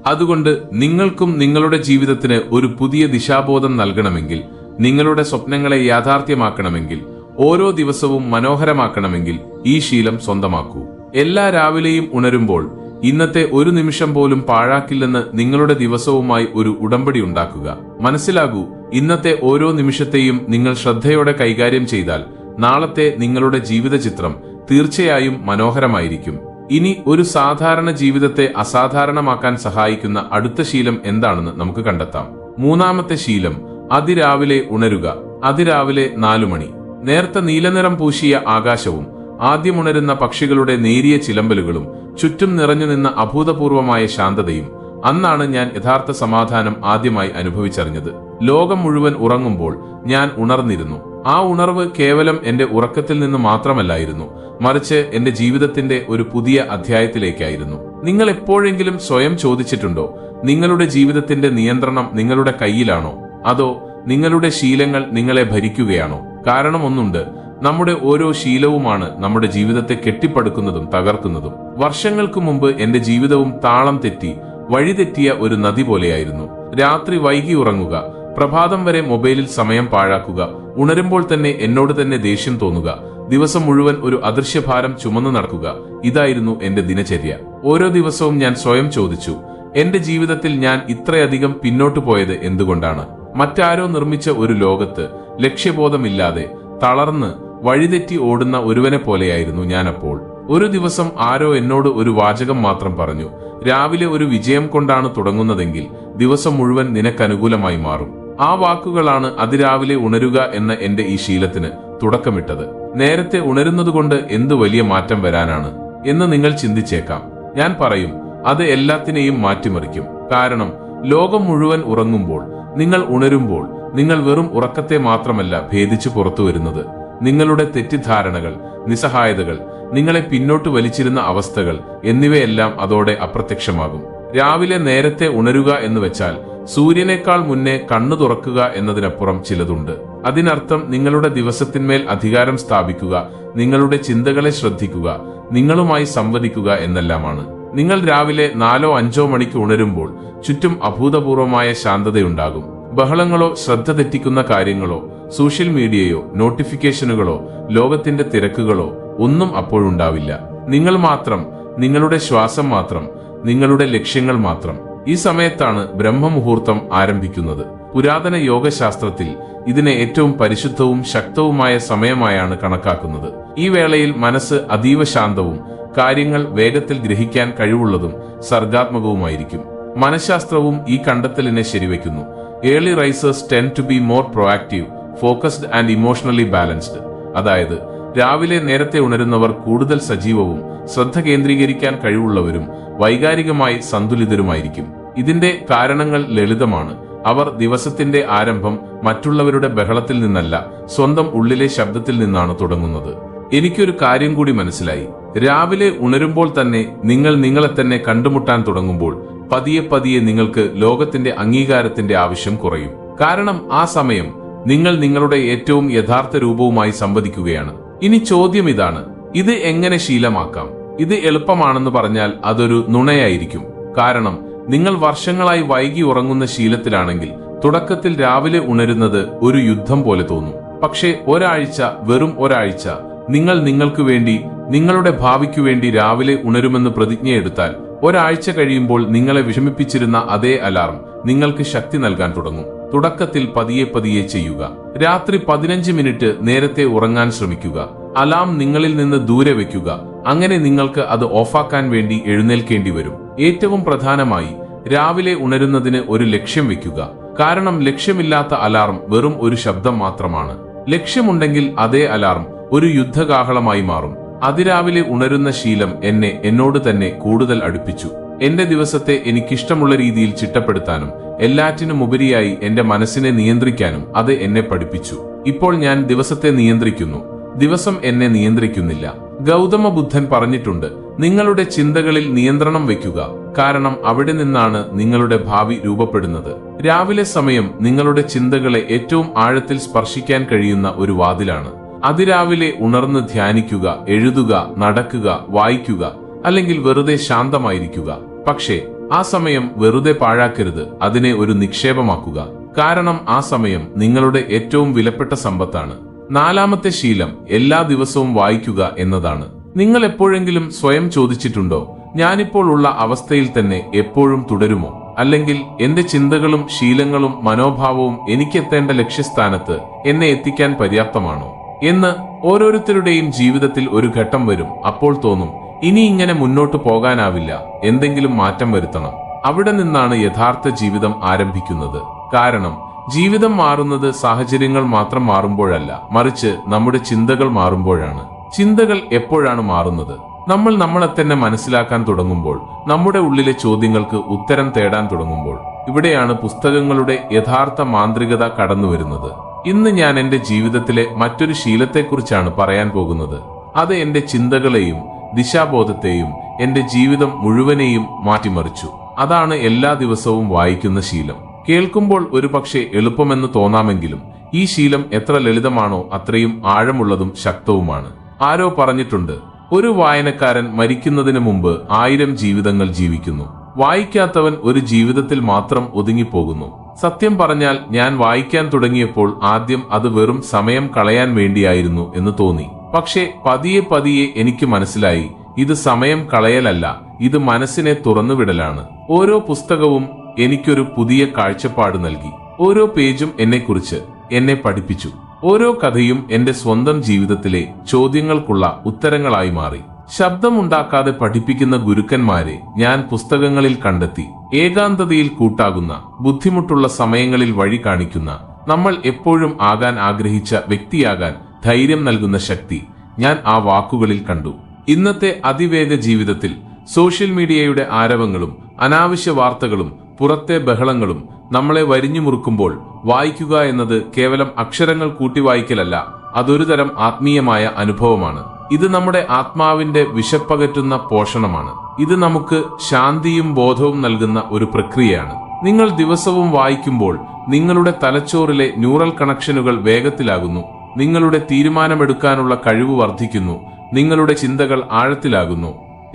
അതുകൊണ്ട് നിങ്ങൾക്കും നിങ്ങളുടെ ജീവിതത്തിന് ഒരു പുതിയ ദിശാബോധം നൽകണമെങ്കിൽ, നിങ്ങളുടെ സ്വപ്നങ്ങളെ യാഥാർത്ഥ്യമാക്കണമെങ്കിൽ, ഓരോ ദിവസവും മനോഹരമാക്കണമെങ്കിൽ ഈ ശീലം സ്വന്തമാക്കൂ. എല്ലാ രാവിലെയും ഉണരുമ്പോൾ ഇന്നത്തെ ഒരു നിമിഷം പോലും പാഴാക്കില്ലെന്ന് നിങ്ങളുടെ ദിവസവുമായി ഒരു ഉടമ്പടി ഉണ്ടാക്കുക. മനസ്സിലാകൂ, ഇന്നത്തെ ഓരോ നിമിഷത്തെയും നിങ്ങൾ ശ്രദ്ധയോടെ കൈകാര്യം ചെയ്താൽ നാളത്തെ നിങ്ങളുടെ ജീവിത ചിത്രം തീർച്ചയായും മനോഹരമായിരിക്കും. ഇനി ഒരു സാധാരണ ജീവിതത്തെ അസാധാരണമാക്കാൻ സഹായിക്കുന്ന അടുത്ത ശീലം എന്താണെന്ന് നമുക്ക് കണ്ടെത്താം. മൂന്നാമത്തെ ശീലം, അതിരാവിലെ ഉണരുക. അതിരാവിലെ 4 മണി. നേർത്ത നീലനിറം പൂശിയ ആകാശവും ആദ്യമുണരുന്ന പക്ഷികളുടെ നേരിയ ചിലമ്പലുകളും ചുറ്റും നിറഞ്ഞു നിന്ന അഭൂതപൂർവമായ ശാന്തതയും. അന്നാണ് ഞാൻ യഥാർത്ഥ സമാധാനം ആദ്യമായി അനുഭവിച്ചറിഞ്ഞത്. ലോകം മുഴുവൻ ഉറങ്ങുമ്പോൾ ഞാൻ ഉണർന്നിരുന്നു. ആ ഉണർവ് കേവലം എന്റെ ഉറക്കത്തിൽ നിന്ന് മാത്രമല്ലായിരുന്നു, മറിച്ച് എന്റെ ജീവിതത്തിന്റെ ഒരു പുതിയ അധ്യായത്തിലേക്കായിരുന്നു. നിങ്ങൾ എപ്പോഴെങ്കിലും സ്വയം ചോദിച്ചിട്ടുണ്ടോ, നിങ്ങളുടെ ജീവിതത്തിന്റെ നിയന്ത്രണം നിങ്ങളുടെ കയ്യിലാണോ അതോ നിങ്ങളുടെ ശീലങ്ങൾ നിങ്ങളെ ഭരിക്കുകയാണോ? കാരണം ഒന്നുണ്ട്, നമ്മുടെ ഓരോ ശീലവുമാണ് നമ്മുടെ ജീവിതത്തെ കെട്ടിപ്പടുക്കുന്നതും തകർക്കുന്നതും. വർഷങ്ങൾക്ക് മുമ്പ് എന്റെ ജീവിതവും താളം തെറ്റി വഴിതെറ്റിയ ഒരു നദി പോലെയായിരുന്നു. രാത്രി വൈകി ഉറങ്ങുക, പ്രഭാതം വരെ മൊബൈലിൽ സമയം പാഴാക്കുക, ഉണരുമ്പോൾ തന്നെ എന്നോട് തന്നെ ദേഷ്യം തോന്നുക, ദിവസം മുഴുവൻ ഒരു അദൃശ്യഭാരം ചുമന്നു നടക്കുക. ഇതായിരുന്നു എന്റെ ദിനചര്യ. ഓരോ ദിവസവും ഞാൻ സ്വയം ചോദിച്ചു, എന്റെ ജീവിതത്തിൽ ഞാൻ ഇത്രയധികം പിന്നോട്ടു പോയത് എന്തുകൊണ്ടാണ്? മറ്റാരോ നിർമ്മിച്ച ഒരു ലോകത്ത് ലക്ഷ്യബോധമില്ലാതെ തളർന്ന് വഴിതെറ്റി ഓടുന്ന ഒരുവനെ പോലെയായിരുന്നു ഞാനപ്പോൾ. ഒരു ദിവസം ആരോ എന്നോട് ഒരു വാചകം മാത്രം പറഞ്ഞു, രാവിലെ ഒരു വിജയം കൊണ്ടാണ് തുടങ്ങുന്നതെങ്കിൽ ദിവസം മുഴുവൻ നിനക്കനുകൂലമായി മാറും. ആ വാക്കുകളാണ് അതിരാവിലെ ഉണരുക എന്ന എന്റെ ഈ ശീലത്തിന് തുടക്കമിട്ടത്. നേരത്തെ ഉണരുന്നതുകൊണ്ട് എന്തു വലിയ മാറ്റം വരാനാണ് എന്ന് നിങ്ങൾ ചിന്തിച്ചേക്കാം. ഞാൻ പറയും, അത് എല്ലാത്തിനെയും മാറ്റിമറിക്കും. കാരണം ലോകം മുഴുവൻ ഉറങ്ങുമ്പോൾ നിങ്ങൾ ഉണരുമ്പോൾ നിങ്ങൾ വെറും ഉറക്കത്തെ മാത്രമല്ല ഭേദിച്ചു പുറത്തു വരുന്നത്. നിങ്ങളുടെ തെറ്റിദ്ധാരണകൾ, നിസ്സഹായതകൾ, നിങ്ങളെ പിന്നോട്ട് വലിച്ചിരുന്ന അവസ്ഥകൾ എന്നിവയെല്ലാം അതോടെ അപ്രത്യക്ഷമാകും. രാവിലെ നേരത്തെ ഉണരുക എന്ന് വെച്ചാൽ സൂര്യനേക്കാൾ മുന്നേ കണ്ണു തുറക്കുക എന്നതിനപ്പുറം ചിലതുണ്ട്. അതിനർത്ഥം നിങ്ങളുടെ ദിവസത്തിന്മേൽ അധികാരം സ്ഥാപിക്കുക, നിങ്ങളുടെ ചിന്തകളെ ശ്രദ്ധിക്കുക, നിങ്ങളുമായി സംവദിക്കുക എന്നെല്ലാമാണ്. നിങ്ങൾ രാവിലെ 4-5 മണിക്ക് ഉണരുമ്പോൾ ചുറ്റും അഭൂതപൂർവമായ ശാന്തതയുണ്ടാകും. ബഹളങ്ങളോ ശ്രദ്ധ തെറ്റിക്കുന്ന കാര്യങ്ങളോ സോഷ്യൽ മീഡിയയോ നോട്ടിഫിക്കേഷനുകളോ ലോകത്തിന്റെ തിരക്കുകളോ ഒന്നും അപ്പോഴുണ്ടാവില്ല. നിങ്ങൾ മാത്രം, നിങ്ങളുടെ ശ്വാസം മാത്രം, നിങ്ങളുടെ ലക്ഷ്യങ്ങൾ മാത്രം. ഈ സമയത്താണ് ബ്രഹ്മമുഹൂർത്തം ആരംഭിക്കുന്നത്. പുരാതന യോഗശാസ്ത്രത്തിൽ ഇതിനെ ഏറ്റവും പരിശുദ്ധവും ശക്തവുമായ സമയമായാണ് കണക്കാക്കുന്നത്. ഈ വേളയിൽ മനസ്സ് അതീവ ശാന്തവും കാര്യങ്ങൾ വേഗത്തിൽ ഗ്രഹിക്കാൻ കഴിവുള്ളതും സർഗാത്മകവുമായിരിക്കും. മനഃശാസ്ത്രവും ഈ കണ്ടെത്തലിനെ ശരിവയ്ക്കുന്നു. Early risers tend to be more proactive, focused and emotionally balanced. അതായത് രാവിലെ നേരത്തെ ഉണരുന്നവർ കൂടുതൽ സജീവവും ശ്രദ്ധ കേന്ദ്രീകരിക്കാൻ കഴിവുള്ളവരും വൈകാരികമായി സന്തുലിതരുമായിരിക്കും. ഇതിന്റെ കാരണങ്ങൾ ലളിതമാണ്. അവർ ദിവസത്തിന്റെ ആരംഭം മറ്റുള്ളവരുടെ ബഹളത്തിൽ നിന്നല്ല, സ്വന്തം ഉള്ളിലെ ശബ്ദത്തിൽ നിന്നാണ് തുടങ്ങുന്നത്. എനിക്കൊരു കാര്യം കൂടി മനസ്സിലായി. രാവിലെ ഉണരുമ്പോൾ തന്നെ നിങ്ങൾ നിങ്ങളെ തന്നെ കണ്ടുമുട്ടാൻ തുടങ്ങുമ്പോൾ പതിയെ പതിയെ നിങ്ങൾക്ക് ലോകത്തിന്റെ അംഗീകാരത്തിന്റെ ആവശ്യം കുറയും. കാരണം ആ സമയം നിങ്ങൾ നിങ്ങളുടെ ഏറ്റവും യഥാർത്ഥ രൂപവുമായി സംവദിക്കുകയാണ്. ഇനി ചോദ്യം ഇതാണ്: ഇത് എങ്ങനെ ശീലമാക്കാം? ഇത് എളുപ്പമാണെന്ന് പറഞ്ഞാൽ അതൊരു നുണയായിരിക്കും. കാരണം നിങ്ങൾ വർഷങ്ങളായി വൈകി ഉറങ്ങുന്ന ശീലത്തിലാണെങ്കിൽ തുടക്കത്തിൽ രാവിലെ ഉണരുന്നത് ഒരു യുദ്ധം പോലെ തോന്നും. പക്ഷേ വെറും ഒരാഴ്ച നിങ്ങൾ നിങ്ങൾക്ക് വേണ്ടി, നിങ്ങളുടെ ഭാവിക്കു വേണ്ടി രാവിലെ ഉണരുമെന്ന് പ്രതിജ്ഞയെടുത്താൽ ഒരാഴ്ച കഴിയുമ്പോൾ നിങ്ങളെ വിഷമിപ്പിച്ചിരുന്ന അതേ അലാറം നിങ്ങൾക്ക് ശക്തി നൽകാൻ തുടങ്ങും. തുടക്കത്തിൽ പതിയെ പതിയെ ചെയ്യുക. രാത്രി 15 മിനിറ്റ് നേരത്തെ ഉറങ്ങാൻ ശ്രമിക്കുക. അലാം നിങ്ങളിൽ നിന്ന് ദൂരെ വെക്കുക. അങ്ങനെ നിങ്ങൾക്ക് അത് ഓഫാക്കാൻ വേണ്ടി എഴുന്നേൽക്കേണ്ടി വരും. ഏറ്റവും പ്രധാനമായി രാവിലെ ഉണരുന്നതിന് ഒരു ലക്ഷ്യം വെക്കുക. കാരണം ലക്ഷ്യമില്ലാത്ത അലാറം വെറും ഒരു ശബ്ദം മാത്രമാണ്. ലക്ഷ്യമുണ്ടെങ്കിൽ അതേ അലാറം ഒരു യുദ്ധകാഹളമായി മാറും. അതിരാവിലെ ഉണരുന്ന ശീലം എന്നോട് തന്നെ കൂടുതൽ അടുപ്പിച്ചു. എന്റെ ദിവസത്തെ എനിക്കിഷ്ടമുള്ള രീതിയിൽ ചിട്ടപ്പെടുത്താനും എല്ലാറ്റിനും ഉപരിയായി എന്റെ മനസ്സിനെ നിയന്ത്രിക്കാനും അത് എന്നെ പഠിപ്പിച്ചു. ഇപ്പോൾ ഞാൻ ദിവസത്തെ നിയന്ത്രിക്കുന്നു, ദിവസം എന്നെ നിയന്ത്രിക്കുന്നില്ല. ഗൗതമ ബുദ്ധൻ പറഞ്ഞിട്ടുണ്ട്, നിങ്ങളുടെ ചിന്തകളിൽ നിയന്ത്രണം വയ്ക്കുക, കാരണം അവിടെ നിന്നാണ് നിങ്ങളുടെ ഭാവി രൂപപ്പെടുന്നത്. രാവിലെ സമയം നിങ്ങളുടെ ചിന്തകളെ ഏറ്റവും ആഴത്തിൽ സ്പർശിക്കാൻ കഴിയുന്ന ഒരു വാതിലാണ്. അതിരാവിലെ ഉണർന്ന് ധ്യാനിക്കുക, എഴുതുക, നടക്കുക, വായിക്കുക, അല്ലെങ്കിൽ വെറുതെ ശാന്തമായിരിക്കുക. പക്ഷേ ആ സമയം വെറുതെ പാഴാക്കരുത്. അതിനെ ഒരു നിക്ഷേപമാക്കുക. കാരണം ആ സമയം നിങ്ങളുടെ ഏറ്റവും വിലപ്പെട്ട സമ്പത്താണ്. 4ാമത്തെ ശീലം എല്ലാ ദിവസവും വായിക്കുക എന്നതാണ്. നിങ്ങൾ എപ്പോഴെങ്കിലും സ്വയം ചോദിച്ചിട്ടുണ്ടോ, ഞാനിപ്പോൾ ഉള്ള അവസ്ഥയിൽ തന്നെ എപ്പോഴും തുടരുമോ? അല്ലെങ്കിൽ എന്റെ ചിന്തകളും ശീലങ്ങളും മനോഭാവവും എനിക്കെത്തേണ്ട ലക്ഷ്യസ്ഥാനത്ത് എന്നെ എത്തിക്കാൻ പര്യാപ്തമാണോ എന്ന്? ഓരോരുത്തരുടെയും ജീവിതത്തിൽ ഒരു ഘട്ടം വരും. അപ്പോൾ തോന്നും, ഇനി ഇങ്ങനെ മുന്നോട്ട് പോകാനാവില്ല, എന്തെങ്കിലും മാറ്റം വരുത്തണം. അവിടെ നിന്നാണ് യഥാർത്ഥ ജീവിതം ആരംഭിക്കുന്നത്. കാരണം ജീവിതം മാറുന്നത് സാഹചര്യങ്ങൾ മാത്രം മാറുമ്പോഴല്ല, മറിച്ച് നമ്മുടെ ചിന്തകൾ മാറുമ്പോഴാണ്. ചിന്തകൾ എപ്പോഴാണ് മാറുന്നത്? നമ്മൾ നമ്മളെ തന്നെ മനസ്സിലാക്കാൻ തുടങ്ങുമ്പോൾ, നമ്മുടെ ഉള്ളിലെ ചോദ്യങ്ങൾക്ക് ഉത്തരം തേടാൻ തുടങ്ങുമ്പോൾ. ഇവിടെയാണ് പുസ്തകങ്ങളുടെ യഥാർത്ഥ മാന്ത്രികത കടന്നുവരുന്നത്. ഇന്ന് ഞാൻ എന്റെ ജീവിതത്തിലെ മറ്റൊരു ശീലത്തെക്കുറിച്ചാണ് പറയാൻ പോകുന്നത്. അത് എന്റെ ചിന്തകളെയും ദിശാബോധത്തെയും എന്റെ ജീവിതം മുഴുവനെയും മാറ്റിമറിച്ചു. അതാണ് എല്ലാ ദിവസവും വായിക്കുന്ന ശീലം. കേൾക്കുമ്പോൾ ഒരുപക്ഷെ എളുപ്പമെന്ന് തോന്നാമെങ്കിലും ഈ ശീലം എത്ര ലളിതമാണോ അത്രയും ആഴമുള്ളതും ശക്തവുമാണ്. ആരോ പറഞ്ഞിട്ടുണ്ട്, ഒരു വായനക്കാരൻ മരിക്കുന്നതിന് മുമ്പ് 1000 ജീവിതങ്ങൾ ജീവിക്കുന്നു. വായിക്കാത്തവൻ ഒരു ജീവിതത്തിൽ മാത്രം ഒതുങ്ങിപ്പോകുന്നു. സത്യം പറഞ്ഞാൽ ഞാൻ വായിക്കാൻ തുടങ്ങിയപ്പോൾ ആദ്യം അത് വെറും സമയം കളയാൻ വേണ്ടിയായിരുന്നു എന്ന് തോന്നി. പക്ഷേ പതിയെ പതിയെ എനിക്ക് മനസ്സിലായി, ഇത് സമയം കളയലല്ല, ഇത് മനസ്സിനെ തുറന്നുവിടലാണ്. ഓരോ പുസ്തകവും എനിക്കൊരു പുതിയ കാഴ്ചപ്പാട് നൽകി. ഓരോ പേജും എന്നെ പഠിപ്പിച്ചു. ഓരോ കഥയും എന്റെ സ്വന്തം ജീവിതത്തിലെ ചോദ്യങ്ങൾക്കുള്ള ഉത്തരങ്ങളായി മാറി. ശബ്ദമുണ്ടാക്കാതെ പഠിപ്പിക്കുന്ന ഗുരുക്കന്മാരെ ഞാൻ പുസ്തകങ്ങളിൽ കണ്ടെത്തി. ഏകാന്തതയിൽ കൂട്ടാകുന്ന, ബുദ്ധിമുട്ടുള്ള സമയങ്ങളിൽ വഴി കാണിക്കുന്ന, നമ്മൾ എപ്പോഴും ആകാൻ ആഗ്രഹിച്ച വ്യക്തിയാകാൻ ധൈര്യം നൽകുന്ന ശക്തി ഞാൻ ആ വാക്കുകളിൽ കണ്ടു. ഇന്നത്തെ അതിവേഗ ജീവിതത്തിൽ സോഷ്യൽ മീഡിയയുടെ ആരവങ്ങളും അനാവശ്യ വാർത്തകളും പുറത്തെ ബഹളങ്ങളും നമ്മളെ വരിഞ്ഞു മുറുക്കുമ്പോൾ വായിക്കുക എന്നത് കേവലം അക്ഷരങ്ങൾ കൂട്ടി വായിക്കലല്ല, അതൊരു തരം ആത്മീയമായ അനുഭവമാണ്. ഇത് നമ്മുടെ ആത്മാവിന്റെ വിശപ്പകറ്റുന്ന പോഷണമാണ്. ഇത് നമുക്ക് ശാന്തിയും ബോധവും നൽകുന്ന ഒരു പ്രക്രിയയാണ്. നിങ്ങൾ ദിവസവും വായിക്കുമ്പോൾ നിങ്ങളുടെ തലച്ചോറിലെ ന്യൂറൽ കണക്ഷനുകൾ വേഗത്തിലാകുന്നു. നിങ്ങളുടെ തീരുമാനമെടുക്കാനുള്ള കഴിവ് വർദ്ധിക്കുന്നു. നിങ്ങളുടെ ചിന്തകൾ ആഴത്തിലാകുന്നു.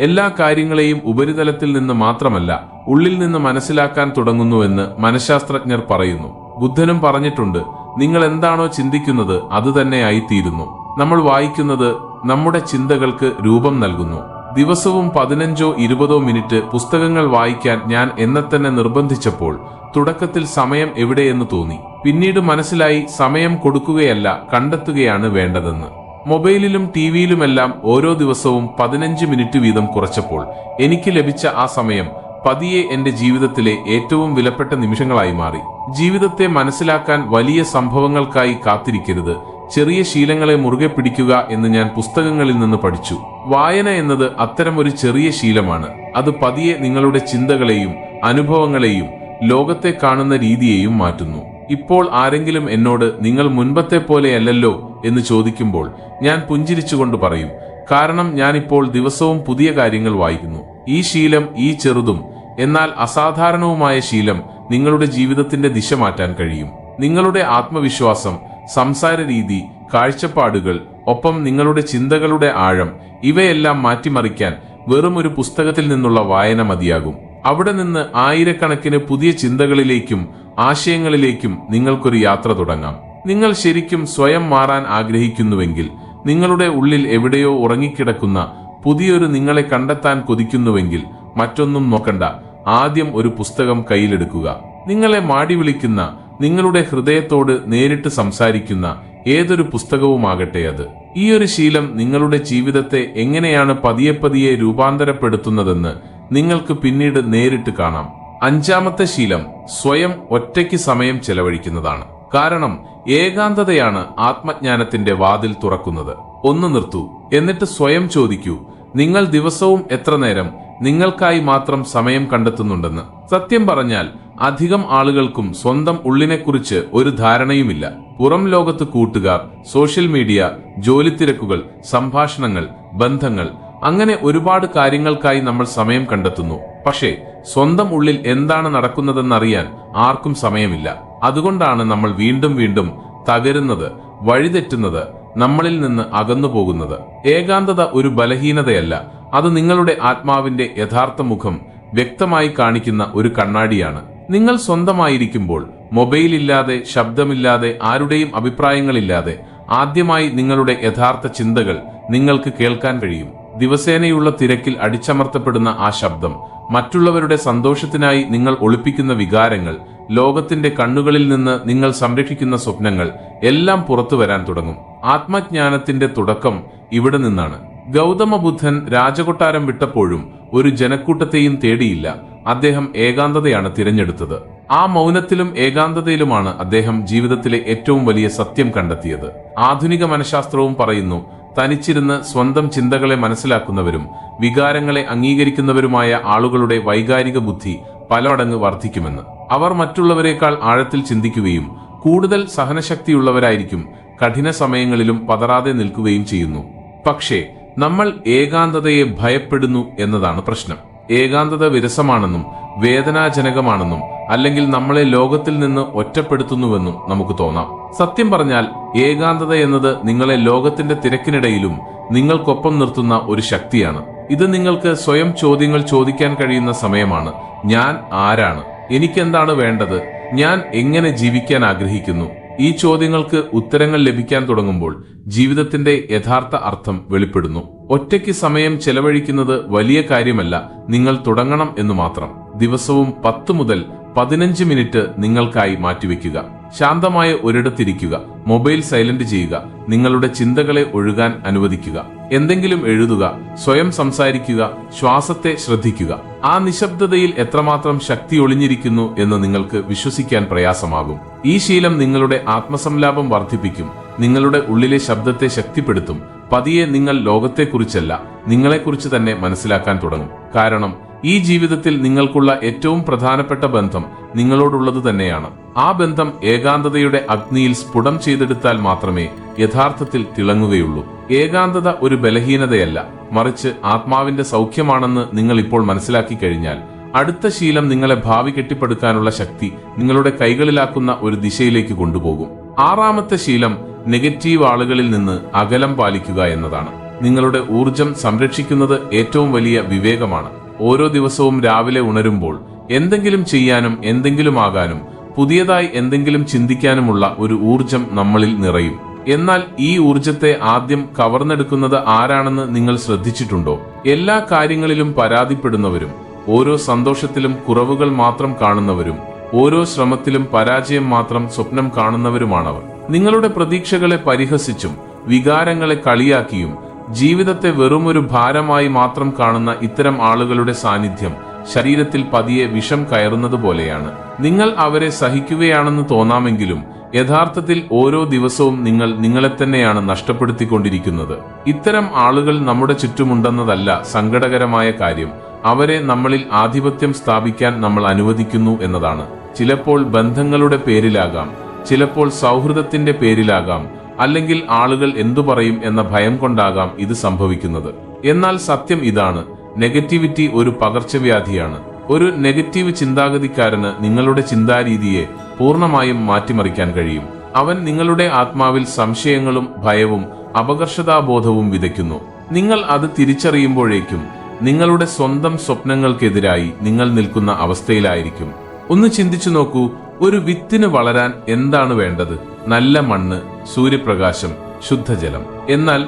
എല്ലാ കാര്യങ്ങളെയും ഉപരിതലത്തിൽ നിന്ന് മാത്രമല്ല, ഉള്ളിൽ നിന്ന് മനസ്സിലാക്കാൻ തുടങ്ങുന്നുവെന്ന് മനഃശാസ്ത്രജ്ഞർ പറയുന്നു. ബുദ്ധനും പറഞ്ഞിട്ടുണ്ട്, നിങ്ങൾ എന്താണോ ചിന്തിക്കുന്നത് അത് തന്നെയായിത്തീരുന്നു. നമ്മൾ വായിക്കുന്നത് നമ്മുടെ ചിന്തകൾക്ക് രൂപം നൽകുന്നു. ദിവസവും 15-20 മിനിറ്റ് പുസ്തകങ്ങൾ വായിക്കാൻ ഞാൻ എന്നെ തന്നെ നിർബന്ധിച്ചപ്പോൾ തുടക്കത്തിൽ സമയം എവിടെയെന്ന് തോന്നി. പിന്നീട് മനസ്സിലായി, സമയം കൊടുക്കുകയല്ല, കണ്ടെത്തുകയാണ് വേണ്ടതെന്ന്. മൊബൈലിലും ടിവിയിലുമെല്ലാം ഓരോ ദിവസവും 15 മിനിറ്റ് വീതം കുറച്ചപ്പോൾ എനിക്ക് ലഭിച്ച ആ സമയം പതിയെ എന്റെ ജീവിതത്തിലെ ഏറ്റവും വിലപ്പെട്ട നിമിഷങ്ങളായി മാറി. ജീവിതത്തെ മനസ്സിലാക്കാൻ വലിയ സംഭവങ്ങൾക്കായി കാത്തിരിക്കരുത്, ചെറിയ ശീലങ്ങളെ മുറുകെ പിടിക്കുക എന്ന് ഞാൻ പുസ്തകങ്ങളിൽ നിന്ന് പഠിച്ചു. വായന എന്നത് അത്തരമൊരു ചെറിയ ശീലമാണ്. അത് പതിയെ നിങ്ങളുടെ ചിന്തകളെയും അനുഭവങ്ങളെയും ലോകത്തെ കാണുന്ന രീതിയെയും മാറ്റുന്നു. ഇപ്പോൾ ആരെങ്കിലും എന്നോട് നിങ്ങൾ മുൻപത്തെ പോലെയല്ലല്ലോ എന്ന് ചോദിക്കുമ്പോൾ ഞാൻ പുഞ്ചിരിച്ചുകൊണ്ട് പറയും, കാരണം ഞാനിപ്പോൾ ദിവസവും പുതിയ കാര്യങ്ങൾ വായിക്കുന്നു. ഈ ശീലം, ഈ ചെറുതും എന്നാൽ അസാധാരണവുമായ ശീലം നിങ്ങളുടെ ജീവിതത്തിന്റെ ദിശ മാറ്റാൻ കഴിയും. നിങ്ങളുടെ ആത്മവിശ്വാസം, സംസാര രീതി, കാഴ്ചപ്പാടുകൾ, ഒപ്പം നിങ്ങളുടെ ചിന്തകളുടെ ആഴം, ഇവയെല്ലാം മാറ്റിമറിക്കാൻ വെറും ഒരു പുസ്തകത്തിൽ നിന്നുള്ള വായന മതിയാകും. അവിടെ നിന്ന് ആയിരക്കണക്കിന് പുതിയ ചിന്തകളിലേക്കും ആശയങ്ങളിലേക്കും നിങ്ങൾക്കൊരു യാത്ര തുടങ്ങാം. നിങ്ങൾ ശരിക്കും സ്വയം മാറാൻ ആഗ്രഹിക്കുന്നുവെങ്കിൽ, നിങ്ങളുടെ ഉള്ളിൽ എവിടെയോ ഉറങ്ങിക്കിടക്കുന്ന പുതിയൊരു നിങ്ങളെ കണ്ടെത്താൻ കൊതിക്കുന്നുവെങ്കിൽ മറ്റൊന്നും നോക്കണ്ട, ആദ്യം ഒരു പുസ്തകം കയ്യിലെടുക്കുക. നിങ്ങളെ മാടി വിളിക്കുന്ന, നിങ്ങളുടെ ഹൃദയത്തോട് നേരിട്ട് സംസാരിക്കുന്ന ഏതൊരു പുസ്തകവുമാകട്ടെ അത്. ഈ ഒരു ശീലം നിങ്ങളുടെ ജീവിതത്തെ എങ്ങനെയാണ് പതിയെ പതിയെ രൂപാന്തരപ്പെടുത്തുന്നതെന്ന് നിങ്ങൾക്ക് പിന്നീട് നേരിട്ട് കാണാം. അഞ്ചാമത്തെ ശീലം സ്വയം ഒറ്റയ്ക്ക് സമയം ചെലവഴിക്കുന്നതാണ്. കാരണം ഏകാന്തതയാണ് ആത്മജ്ഞാനത്തിന്റെ വാതിൽ തുറക്കുന്നത്. ഒന്ന് നിർത്തൂ, എന്നിട്ട് സ്വയം ചോദിക്കൂ, നിങ്ങൾ ദിവസവും എത്ര നേരം നിങ്ങൾക്കായി മാത്രം സമയം കണ്ടെത്തുന്നുണ്ടെന്ന്. സത്യം പറഞ്ഞാൽ അധികം ആളുകൾക്കും സ്വന്തം ഉള്ളിനെക്കുറിച്ച് ഒരു ധാരണയുമില്ല. പുറം ലോകത്ത് കൂട്ടുകാർ, സോഷ്യൽ മീഡിയ, ജോലിത്തിരക്കുകൾ, സംഭാഷണങ്ങൾ, ബന്ധങ്ങൾ, അങ്ങനെ ഒരുപാട് കാര്യങ്ങൾക്കായി നമ്മൾ സമയം കണ്ടെത്തുന്നു. പക്ഷേ സ്വന്തം ഉള്ളിൽ എന്താണ് നടക്കുന്നതെന്നറിയാൻ ആർക്കും സമയമില്ല. അതുകൊണ്ടാണ് നമ്മൾ വീണ്ടും വീണ്ടും തകരുന്നത്, വഴിതെറ്റുന്നത്, നമ്മളിൽ നിന്ന് അകന്നു പോകുന്നത്. ഏകാന്തത ഒരു ബലഹീനതയല്ല, അത് നിങ്ങളുടെ ആത്മാവിന്റെ യഥാർത്ഥ മുഖം വ്യക്തമായി കാണിക്കുന്ന ഒരു കണ്ണാടിയാണ്. നിങ്ങൾ സ്വന്തമായിരിക്കുമ്പോൾ, മൊബൈലില്ലാതെ, ശബ്ദമില്ലാതെ, ആരുടെയും അഭിപ്രായങ്ങളില്ലാതെ ആദ്യമായി നിങ്ങളുടെ യഥാർത്ഥ ചിന്തകൾ നിങ്ങൾക്ക് കേൾക്കാൻ കഴിയും. ദിവസേനയുള്ള തിരക്കിൽ അടിച്ചമർത്തപ്പെടുന്ന ആ ശബ്ദം, മറ്റുള്ളവരുടെ സന്തോഷത്തിനായി നിങ്ങൾ ഒളിപ്പിക്കുന്ന വികാരങ്ങൾ, ലോകത്തിന്റെ കണ്ണുകളിൽ നിന്ന് നിങ്ങൾ സംരക്ഷിക്കുന്ന സ്വപ്നങ്ങൾ എല്ലാം പുറത്തു വരാൻ തുടങ്ങും. ആത്മജ്ഞാനത്തിന്റെ തുടക്കം ഇവിടെ നിന്നാണ്. ഗൗതമ ബുദ്ധൻ രാജകൊട്ടാരം വിട്ടപ്പോഴും ഒരു ജനക്കൂട്ടത്തെയും തേടിയില്ല. അദ്ദേഹം ഏകാന്തതയാണ് തിരഞ്ഞെടുത്തത്. ആ മൗനത്തിലും ഏകാന്തതയിലുമാണ് അദ്ദേഹം ജീവിതത്തിലെ ഏറ്റവും വലിയ സത്യം കണ്ടെത്തിയത്. ആധുനിക മനഃശാസ്ത്രവും പറയുന്നു, തനിച്ചിരുന്ന് സ്വന്തം ചിന്തകളെ മനസ്സിലാക്കുന്നവരും വികാരങ്ങളെ അംഗീകരിക്കുന്നവരുമായ ആളുകളുടെ വൈകാരിക ബുദ്ധി പലമടങ്ങ് വർദ്ധിക്കുമെന്ന്. അവർ മറ്റുള്ളവരെക്കാൾ ആഴത്തിൽ ചിന്തിക്കുകയും കൂടുതൽ സഹനശക്തിയുള്ളവരായിരിക്കും. കഠിന സമയങ്ങളിലും പതറാതെ നിൽക്കുകയും ചെയ്യുന്നു. പക്ഷേ നമ്മൾ ഏകാന്തതയെ ഭയപ്പെടുന്നു എന്നതാണ് പ്രശ്നം. ഏകാന്തത വിരസമാണെന്നും വേദനാജനകമാണെന്നും അല്ലെങ്കിൽ നമ്മളെ ലോകത്തിൽ നിന്ന് ഒറ്റപ്പെടുത്തുന്നുവെന്നും നമുക്ക് തോന്നാം. സത്യം പറഞ്ഞാൽ ഏകാന്തത എന്നത് നിങ്ങളെ ലോകത്തിന്റെ തിരക്കിനിടയിലും നിങ്ങൾക്കൊപ്പം നിർത്തുന്ന ഒരു ശക്തിയാണ്. ഇത് നിങ്ങൾക്ക് സ്വയം ചോദ്യങ്ങൾ ചോദിക്കാൻ കഴിയുന്ന സമയമാണ്. ഞാൻ ആരാണ്? എനിക്കെന്താണ് വേണ്ടത്? ഞാൻ എങ്ങനെ ജീവിക്കാൻ ആഗ്രഹിക്കുന്നു? ഈ ചോദ്യങ്ങൾക്ക് ഉത്തരങ്ങൾ ലഭിക്കാൻ തുടങ്ങുമ്പോൾ ജീവിതത്തിന്റെ യഥാർത്ഥ അർത്ഥം വെളിപ്പെടുന്നു. ഒറ്റയ്ക്ക് സമയം ചെലവഴിക്കുന്നത് വലിയ കാര്യമല്ല, നിങ്ങൾ തുടങ്ങണം എന്ന് മാത്രം. ദിവസവും 10 മുതൽ 15 മിനിറ്റ് നിങ്ങൾക്കായി മാറ്റിവെക്കുക. ശാന്തമായ ഒരിടത്തിരിക്കുക, മൊബൈൽ സൈലന്റ് ചെയ്യുക, നിങ്ങളുടെ ചിന്തകളെ ഒഴുകാൻ അനുവദിക്കുക. എന്തെങ്കിലും എഴുതുക, സ്വയം സംസാരിക്കുക, ശ്വാസത്തെ ശ്രദ്ധിക്കുക. ആ നിശബ്ദതയിൽ എത്രമാത്രം ശക്തി ഒളിഞ്ഞിരിക്കുന്നു എന്ന് നിങ്ങൾക്ക് വിശ്വസിക്കാൻ പ്രയാസമാകും. ഈ ശീലം നിങ്ങളുടെ ആത്മസംലാപം വർദ്ധിപ്പിക്കും, നിങ്ങളുടെ ഉള്ളിലെ ശബ്ദത്തെ ശക്തിപ്പെടുത്തും. പതിയെ നിങ്ങൾ ലോകത്തെക്കുറിച്ചല്ല, നിങ്ങളെക്കുറിച്ച് തന്നെ മനസ്സിലാക്കാൻ തുടങ്ങും. കാരണം ഈ ജീവിതത്തിൽ നിങ്ങൾക്കുള്ള ഏറ്റവും പ്രധാനപ്പെട്ട ബന്ധം നിങ്ങളോടുള്ളത് തന്നെയാണ്. ആ ബന്ധം ഏകാന്തതയുടെ അഗ്നിയിൽ സ്ഫുടം ചെയ്തെടുത്താൽ മാത്രമേ യഥാർത്ഥത്തിൽ തിളങ്ങുകയുള്ളൂ. ഏകാന്തത ഒരു ബലഹീനതയല്ല, മറിച്ച് ആത്മാവിന്റെ സൗഖ്യമാണെന്ന് നിങ്ങൾ ഇപ്പോൾ മനസ്സിലാക്കി കഴിഞ്ഞാൽ അടുത്ത ശീലം നിങ്ങളെ ഭാവി കെട്ടിപ്പടുക്കാനുള്ള ശക്തി നിങ്ങളുടെ കൈകളിലാക്കുന്ന ഒരു ദിശയിലേക്ക് കൊണ്ടുപോകും. ആറാമത്തെ ശീലം നെഗറ്റീവ് ആളുകളിൽ നിന്ന് അകലം പാലിക്കുക എന്നതാണ്. നിങ്ങളുടെ ഊർജം സംരക്ഷിക്കുന്നത് ഏറ്റവും വലിയ വിവേകമാണ്. ഓരോ ദിവസവും രാവിലെ ഉണരുമ്പോൾ എന്തെങ്കിലും ചെയ്യാനും എന്തെങ്കിലും ആകാനും പുതിയതായി എന്തെങ്കിലും ചിന്തിക്കാനുമുള്ള ഒരു ഊർജം നമ്മളിൽ നിറയും. എന്നാൽ ഈ ഊർജത്തെ ആദ്യം കവർന്നെടുക്കുന്നത് ആരാണെന്ന് നിങ്ങൾ ശ്രദ്ധിച്ചിട്ടുണ്ടോ? എല്ലാ കാര്യങ്ങളിലും പരാതിപ്പെടുന്നവരും, ഓരോ സന്തോഷത്തിലും കുറവുകൾ മാത്രം കാണുന്നവരും, ഓരോ ശ്രമത്തിലും പരാജയം മാത്രം സ്വപ്നം കാണുന്നവരുമാണവർ. നിങ്ങളുടെ പ്രതീക്ഷകളെ പരിഹസിച്ചും വികാരങ്ങളെ കളിയാക്കിയും ജീവിതത്തെ വെറുമൊരു ഭാരമായി മാത്രം കാണുന്ന ഇത്തരം ആളുകളുടെ സാന്നിധ്യം ശരീരത്തിൽ പതിയെ വിഷം കയറുന്നത് പോലെയാണ്. നിങ്ങൾ അവരെ സഹിക്കുകയാണെന്ന് തോന്നാമെങ്കിലും യഥാർത്ഥത്തിൽ ഓരോ ദിവസവും നിങ്ങൾ നിങ്ങളെ തന്നെയാണ് നഷ്ടപ്പെടുത്തിക്കൊണ്ടിരിക്കുന്നത്. ഇത്തരം ആളുകൾ നമ്മുടെ ചുറ്റുമുണ്ടെന്നതല്ല സങ്കടകരമായ കാര്യം, അവരെ നമ്മളിൽ ആധിപത്യം സ്ഥാപിക്കാൻ നമ്മൾ അനുവദിക്കുന്നു എന്നതാണ്. ചിലപ്പോൾ ബന്ധങ്ങളുടെ പേരിലാകാം, ചിലപ്പോൾ സൗഹൃദത്തിന്റെ പേരിലാകാം, അല്ലെങ്കിൽ ആളുകൾ എന്തു പറയും എന്ന ഭയം കൊണ്ടാകാം ഇത് സംഭവിക്കുന്നത്. എന്നാൽ സത്യം ഇതാണ്, നെഗറ്റിവിറ്റി ഒരു പകർച്ചവ്യാധിയാണ്. ഒരു നെഗറ്റീവ് ചിന്താഗതിക്കാരന് നിങ്ങളുടെ ചിന്താരീതിയെ പൂർണ്ണമായും മാറ്റിമറിക്കാൻ കഴിയും. അവൻ നിങ്ങളുടെ ആത്മാവിൽ സംശയങ്ങളും ഭയവും അപകർഷതാബോധവും വിതയ്ക്കുന്നു. നിങ്ങൾ അത് തിരിച്ചറിയുമ്പോഴേക്കും നിങ്ങളുടെ സ്വന്തം സ്വപ്നങ്ങൾക്കെതിരായി നിങ്ങൾ നിൽക്കുന്ന അവസ്ഥയിലായിരിക്കും. ഒന്ന് ചിന്തിച്ചു നോക്കൂ, ഒരു വിത്തിന് വളരാൻ എന്താണ് വേണ്ടത്? നല്ല മണ്ണ്, സൂര്യപ്രകാശം, ശുദ്ധജലം. എന്നാൽ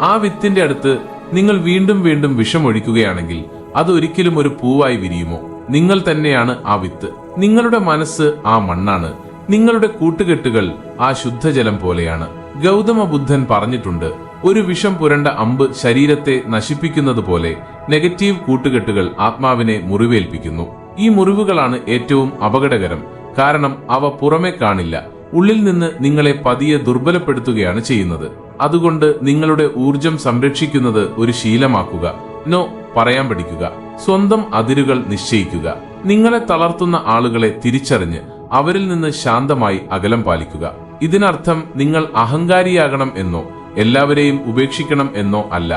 ആ വിത്തിന്റെ അടുത്ത് നിങ്ങൾ വീണ്ടും വീണ്ടും വിഷമൊഴിക്കുകയാണെങ്കിൽ അത് ഒരിക്കലും ഒരു പൂവായി വിരിയുമോ? നിങ്ങൾ തന്നെയാണ് ആ വിത്ത്. നിങ്ങളുടെ മനസ്സ് ആ മണ്ണാണ്. നിങ്ങളുടെ കൂട്ടുകെട്ടുകൾ ആ ശുദ്ധജലം പോലെയാണ്. ഗൗതമ ബുദ്ധൻ പറഞ്ഞിട്ടുണ്ട്, ഒരു വിഷം പുരണ്ട അമ്പ് ശരീരത്തെ നശിപ്പിക്കുന്നത് പോലെ നെഗറ്റീവ് കൂട്ടുകെട്ടുകൾ ആത്മാവിനെ മുറിവേൽപ്പിക്കുന്നു. ഈ മുറിവുകളാണ് ഏറ്റവും അപകടകരം. കാരണം അവ പുറമെ കാണില്ല, ഉള്ളിൽ നിന്ന് നിങ്ങളെ പതിയെ ദുർബലപ്പെടുത്തുകയാണ് ചെയ്യുന്നത്. അതുകൊണ്ട് നിങ്ങളുടെ ഊർജം സംരക്ഷിക്കുന്നത് ഒരു ശീലമാക്കുക. നോ പറയാൻ പഠിക്കുക. സ്വന്തം അതിരുകൾ നിശ്ചയിക്കുക. നിങ്ങളെ തളർത്തുന്ന ആളുകളെ തിരിച്ചറിഞ്ഞ് അവരിൽ നിന്ന് ശാന്തമായി അകലം പാലിക്കുക. ഇതിനർത്ഥം നിങ്ങൾ അഹങ്കാരിയാകണം എന്നോ എല്ലാവരെയും ഉപേക്ഷിക്കണം എന്നോ അല്ല,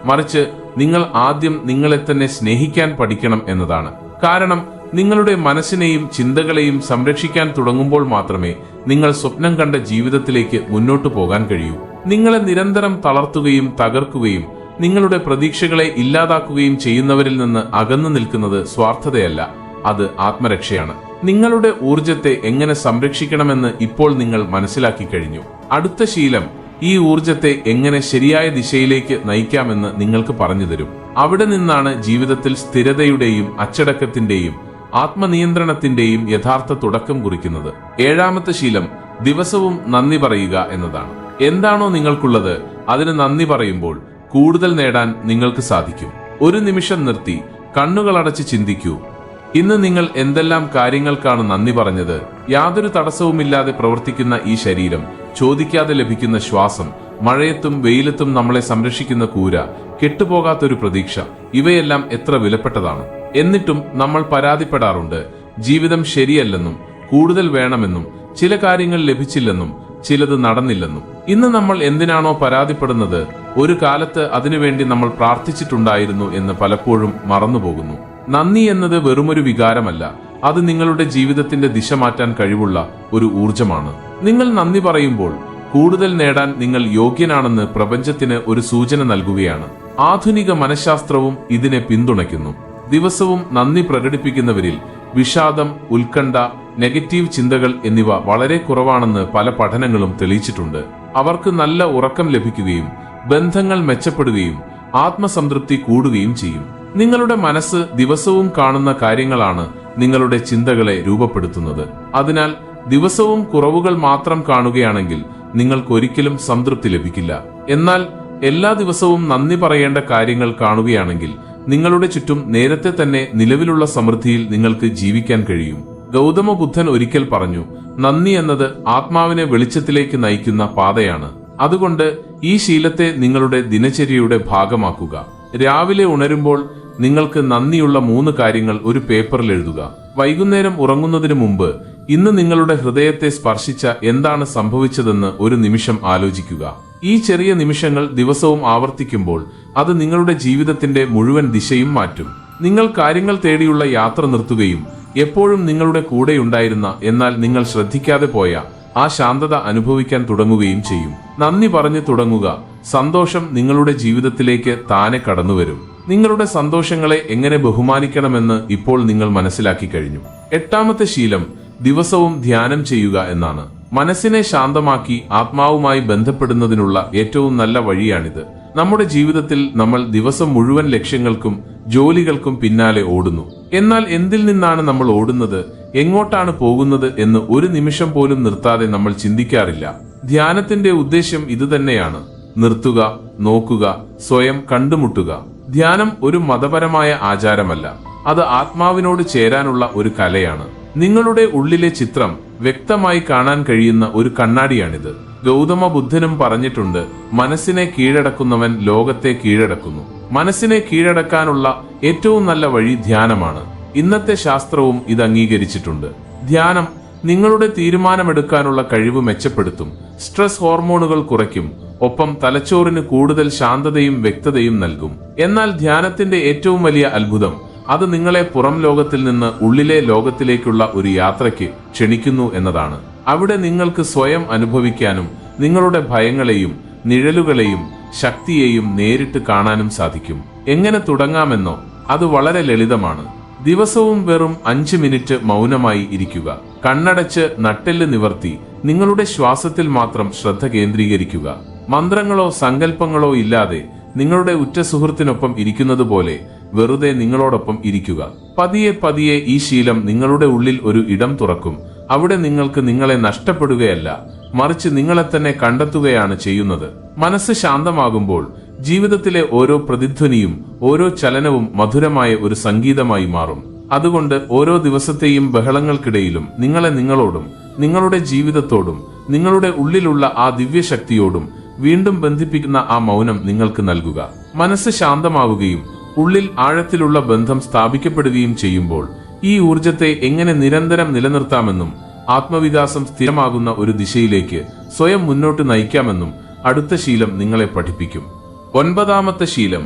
മറിച്ച് നിങ്ങൾ ആദ്യം നിങ്ങളെ തന്നെ സ്നേഹിക്കാൻ പഠിക്കണം എന്നതാണ്. കാരണം നിങ്ങളുടെ മനസ്സിനെയും ചിന്തകളെയും സംരക്ഷിക്കാൻ തുടങ്ങുമ്പോൾ മാത്രമേ നിങ്ങൾ സ്വപ്നം കണ്ട ജീവിതത്തിലേക്ക് മുന്നോട്ടു പോകാൻ കഴിയൂ. നിങ്ങളെ നിരന്തരം തളർത്തുകയും തകർക്കുകയും നിങ്ങളുടെ പ്രതീക്ഷകളെ ഇല്ലാതാക്കുകയും ചെയ്യുന്നവരിൽ നിന്ന് അകന്നു നിൽക്കുന്നത് സ്വാർത്ഥതയല്ല, അത് ആത്മരക്ഷയാണ്. നിങ്ങളുടെ ഊർജത്തെ എങ്ങനെ സംരക്ഷിക്കണമെന്ന് ഇപ്പോൾ നിങ്ങൾ മനസ്സിലാക്കി കഴിഞ്ഞു. അടുത്ത ശീലം ഈ ഊർജത്തെ എങ്ങനെ ശരിയായ ദിശയിലേക്ക് നയിക്കാമെന്ന് നിങ്ങൾക്ക് പറഞ്ഞു തരും. അവിടെ നിന്നാണ് ജീവിതത്തിൽ സ്ഥിരതയുടെയും അച്ചടക്കത്തിന്റെയും ആത്മനിയന്ത്രണത്തിന്റെയും യഥാർത്ഥ തുടക്കം കുറിക്കുന്നത്. ഏഴാമത്തെ ശീലം ദിവസവും നന്ദി പറയുക എന്നതാണ്. എന്താണോ നിങ്ങൾക്കുള്ളത് അതിന് നന്ദി പറയുമ്പോൾ കൂടുതൽ നേടാൻ നിങ്ങൾക്ക് സാധിക്കും. ഒരു നിമിഷം നിർത്തി കണ്ണുകളടച്ച് ചിന്തിക്കൂ, ഇന്ന് നിങ്ങൾ എന്തെല്ലാം കാര്യങ്ങൾക്കാണ് നന്ദി പറഞ്ഞത്? യാതൊരു തടസ്സവുമില്ലാതെ പ്രവർത്തിക്കുന്ന ഈ ശരീരം, ചോദിക്കാതെ ലഭിക്കുന്ന ശ്വാസം, മഴയത്തും വെയിലത്തും നമ്മളെ സംരക്ഷിക്കുന്ന കൂര, കെട്ടുപോകാത്തൊരു പ്രതീക്ഷ, ഇവയെല്ലാം എത്ര വിലപ്പെട്ടതാണ്. എന്നിട്ടും നമ്മൾ പരാതിപ്പെടാറുണ്ട്. ജീവിതം ശരിയല്ലെന്നും കൂടുതൽ വേണമെന്നും ചില കാര്യങ്ങൾ ലഭിച്ചില്ലെന്നും ചിലത് നടന്നില്ലെന്നും. ഇന്ന് നമ്മൾ എന്തിനാണോ പരാതിപ്പെടുന്നത്, ഒരു കാലത്ത് അതിനുവേണ്ടി നമ്മൾ പ്രാർത്ഥിച്ചിട്ടുണ്ടായിരുന്നു എന്ന് പലപ്പോഴും മറന്നുപോകുന്നു. നന്ദി എന്നത് വെറുമൊരു വികാരമല്ല, അത് നിങ്ങളുടെ ജീവിതത്തിന്റെ ദിശ മാറ്റാൻ കഴിവുള്ള ഒരു ഊർജമാണ്. നിങ്ങൾ നന്ദി പറയുമ്പോൾ കൂടുതൽ നേടാൻ നിങ്ങൾ യോഗ്യനാണെന്ന് പ്രപഞ്ചത്തിന് ഒരു സൂചന നൽകുകയാണ്. ആധുനിക മനഃശാസ്ത്രവും ഇതിനെ പിന്തുണയ്ക്കുന്നു. ദിവസവും നന്ദി പ്രകടിപ്പിക്കുന്നവരിൽ വിഷാദം, ഉത്കണ്ഠ, നെഗറ്റീവ് ചിന്തകൾ എന്നിവ വളരെ കുറവാണെന്ന് പല പഠനങ്ങളും തെളിയിച്ചിട്ടുണ്ട്. അവർക്ക് നല്ല ഉറക്കം ലഭിക്കുകയും ബന്ധങ്ങൾ മെച്ചപ്പെടുകയും ആത്മസംതൃപ്തി കൂടുകയും ചെയ്യും. നിങ്ങളുടെ മനസ്സ് ദിവസവും കാണുന്ന കാര്യങ്ങളാണ് നിങ്ങളുടെ ചിന്തകളെ രൂപപ്പെടുത്തുന്നത്. അതിനാൽ ദിവസവും കുറവുകൾ മാത്രം കാണുകയാണെങ്കിൽ നിങ്ങൾക്കൊരിക്കലും സംതൃപ്തി ലഭിക്കില്ല. എന്നാൽ എല്ലാ ദിവസവും നന്ദി പറയേണ്ട കാര്യങ്ങൾ കാണുകയാണെങ്കിൽ നിങ്ങളുടെ ചുറ്റും നേരത്തെ തന്നെ നിലവിലുള്ള സമൃദ്ധിയിൽ നിങ്ങൾക്ക് ജീവിക്കാൻ കഴിയും. ഗൗതമ ബുദ്ധൻ ഒരിക്കൽ പറഞ്ഞു, നന്ദി എന്നത് ആത്മാവിനെ വെളിച്ചത്തിലേക്ക് നയിക്കുന്ന പാതയാണ്. അതുകൊണ്ട് ഈ ശീലത്തെ നിങ്ങളുടെ ദിനചര്യയുടെ ഭാഗമാക്കുക. രാവിലെ ഉണരുമ്പോൾ നിങ്ങൾക്ക് നന്ദിയുള്ള 3 കാര്യങ്ങൾ ഒരു പേപ്പറിൽ എഴുതുക. വൈകുന്നേരം ഉറങ്ങുന്നതിന് മുമ്പ് ഇന്ന് നിങ്ങളുടെ ഹൃദയത്തെ സ്പർശിച്ച എന്താണ് സംഭവിച്ചതെന്ന് ഒരു നിമിഷം ആലോചിക്കുക. ഈ ചെറിയ നിമിഷങ്ങൾ ദിവസവും ആവർത്തിക്കുമ്പോൾ അത് നിങ്ങളുടെ ജീവിതത്തിന്റെ മുഴുവൻ ദിശയും മാറ്റും. നിങ്ങൾ കാര്യങ്ങൾ തേടിയുള്ള യാത്ര നിർത്തുകയും എപ്പോഴും നിങ്ങളുടെ കൂടെയുണ്ടായിരുന്ന എന്നാൽ നിങ്ങൾ ശ്രദ്ധിക്കാതെ പോയ ആ ശാന്തത അനുഭവിക്കാൻ തുടങ്ങുകയും ചെയ്യും. നന്ദി പറഞ്ഞു തുടങ്ങുക. സന്തോഷം നിങ്ങളുടെ ജീവിതത്തിലേക്ക് താനെ കടന്നുവരും. നിങ്ങളുടെ സന്തോഷങ്ങളെ എങ്ങനെ ബഹുമാനിക്കണമെന്ന് ഇപ്പോൾ നിങ്ങൾ മനസ്സിലാക്കി കഴിഞ്ഞു. 8ാമത്തെ ശീലം ദിവസവും ധ്യാനം ചെയ്യുക എന്നാണ്. മനസ്സിനെ ശാന്തമാക്കി ആത്മാവുമായി ബന്ധപ്പെടുന്നതിനുള്ള ഏറ്റവും നല്ല വഴിയാണിത്. നമ്മുടെ ജീവിതത്തിൽ നമ്മൾ ദിവസം മുഴുവൻ ലക്ഷ്യങ്ങൾക്കും ജോലികൾക്കും പിന്നാലെ ഓടുന്നു. എന്നാൽ എന്തിൽ നിന്നാണ് നമ്മൾ ഓടുന്നത്, എങ്ങോട്ടാണ് പോകുന്നത് എന്ന് ഒരു നിമിഷം പോലും നിർത്താതെ നമ്മൾ ചിന്തിക്കാറില്ല. ധ്യാനത്തിന്റെ ഉദ്ദേശം ഇതുതന്നെയാണ്. നിർത്തുക, നോക്കുക, സ്വയം കണ്ടുമുട്ടുക. ധ്യാനം ഒരു മതപരമായ ആചാരമല്ല, അത് ആത്മാവിനോട് ചേരാനുള്ള ഒരു കലയാണ്. നിങ്ങളുടെ ഉള്ളിലെ ചിത്രം വ്യക്തമായി കാണാൻ കഴിയുന്ന ഒരു കണ്ണാടിയാണിത്. ഗൗതമ ബുദ്ധനും പറഞ്ഞിട്ടുണ്ട്, മനസ്സിനെ കീഴടക്കുന്നവൻ ലോകത്തെ കീഴടക്കുന്നു. മനസ്സിനെ കീഴടക്കാനുള്ള ഏറ്റവും നല്ല വഴി ധ്യാനമാണ്. ഇന്നത്തെ ശാസ്ത്രവും ഇത് അംഗീകരിച്ചിട്ടുണ്ട്. ധ്യാനം നിങ്ങളുടെ തീരുമാനമെടുക്കാനുള്ള കഴിവ് മെച്ചപ്പെടുത്തും, സ്ട്രെസ് ഹോർമോണുകൾ കുറയ്ക്കും, ഒപ്പം തലച്ചോറിന് കൂടുതൽ ശാന്തതയും വ്യക്തതയും നൽകും. എന്നാൽ ധ്യാനത്തിന്റെ ഏറ്റവും വലിയ അത്ഭുതം അത് നിങ്ങളെ പുറം ലോകത്തിൽ നിന്ന് ഉള്ളിലെ ലോകത്തിലേക്കുള്ള ഒരു യാത്രയ്ക്ക് ക്ഷണിക്കുന്നു എന്നതാണ്. അവിടെ നിങ്ങൾക്ക് സ്വയം അനുഭവിക്കാനും നിങ്ങളുടെ ഭയങ്ങളെയും നിഴലുകളെയും ശക്തിയെയും നേരിട്ട് കാണാനും സാധിക്കും. എങ്ങനെ തുടങ്ങാമെന്നോ? അത് വളരെ ലളിതമാണ്. ദിവസവും വെറും 5 മിനിറ്റ് മൗനമായി ഇരിക്കുക. കണ്ണടച്ച് നട്ടെല്ല് നിവർത്തി നിങ്ങളുടെ ശ്വാസത്തിൽ മാത്രം ശ്രദ്ധ കേന്ദ്രീകരിക്കുക. മന്ത്രങ്ങളോ സങ്കല്പങ്ങളോ ഇല്ലാതെ നിങ്ങളുടെ ഉറ്റ സുഹൃത്തിനൊപ്പം ഇരിക്കുന്നത് പോലെ വെറുതെ നിങ്ങളോടൊപ്പം ഇരിക്കുക. പതിയെ പതിയെ ഈ ശീലം നിങ്ങളുടെ ഉള്ളിൽ ഒരു ഇടം തുറക്കും. അവിടെ നിങ്ങൾക്ക് നിങ്ങളെ നഷ്ടപ്പെടുകയല്ല, മറിച്ച് നിങ്ങളെ തന്നെ കണ്ടെത്തുകയാണ് ചെയ്യുന്നത്. മനസ്സ് ശാന്തമാകുമ്പോൾ ജീവിതത്തിലെ ഓരോ പ്രതിധ്വനിയും ഓരോ ചലനവും മധുരമായ ഒരു സംഗീതമായി മാറും. അതുകൊണ്ട് ഓരോ ദിവസത്തെയും ബഹളങ്ങൾക്കിടയിലും നിങ്ങളെ നിങ്ങളോടും നിങ്ങളുടെ ജീവിതത്തോടും നിങ്ങളുടെ ഉള്ളിലുള്ള ആ ദിവ്യശക്തിയോടും വീണ്ടും ബന്ധിപ്പിക്കുന്ന ആ മൗനം നിങ്ങൾക്ക് നൽകുക. മനസ്സ് ശാന്തമാവുകയും ഉള്ളിൽ ആഴത്തിലുള്ള ബന്ധം സ്ഥാപിക്കപ്പെടുകയും ചെയ്യുമ്പോൾ ഈ ഊർജത്തെ എങ്ങനെ നിരന്തരം നിലനിർത്താമെന്നും ആത്മവികാസം സ്ഥിരമാകുന്ന ഒരു ദിശയിലേക്ക് സ്വയം മുന്നോട്ട് നയിക്കാമെന്നും അടുത്ത ശീലം നിങ്ങളെ പഠിപ്പിക്കും. 9ാമത്തെ ശീലം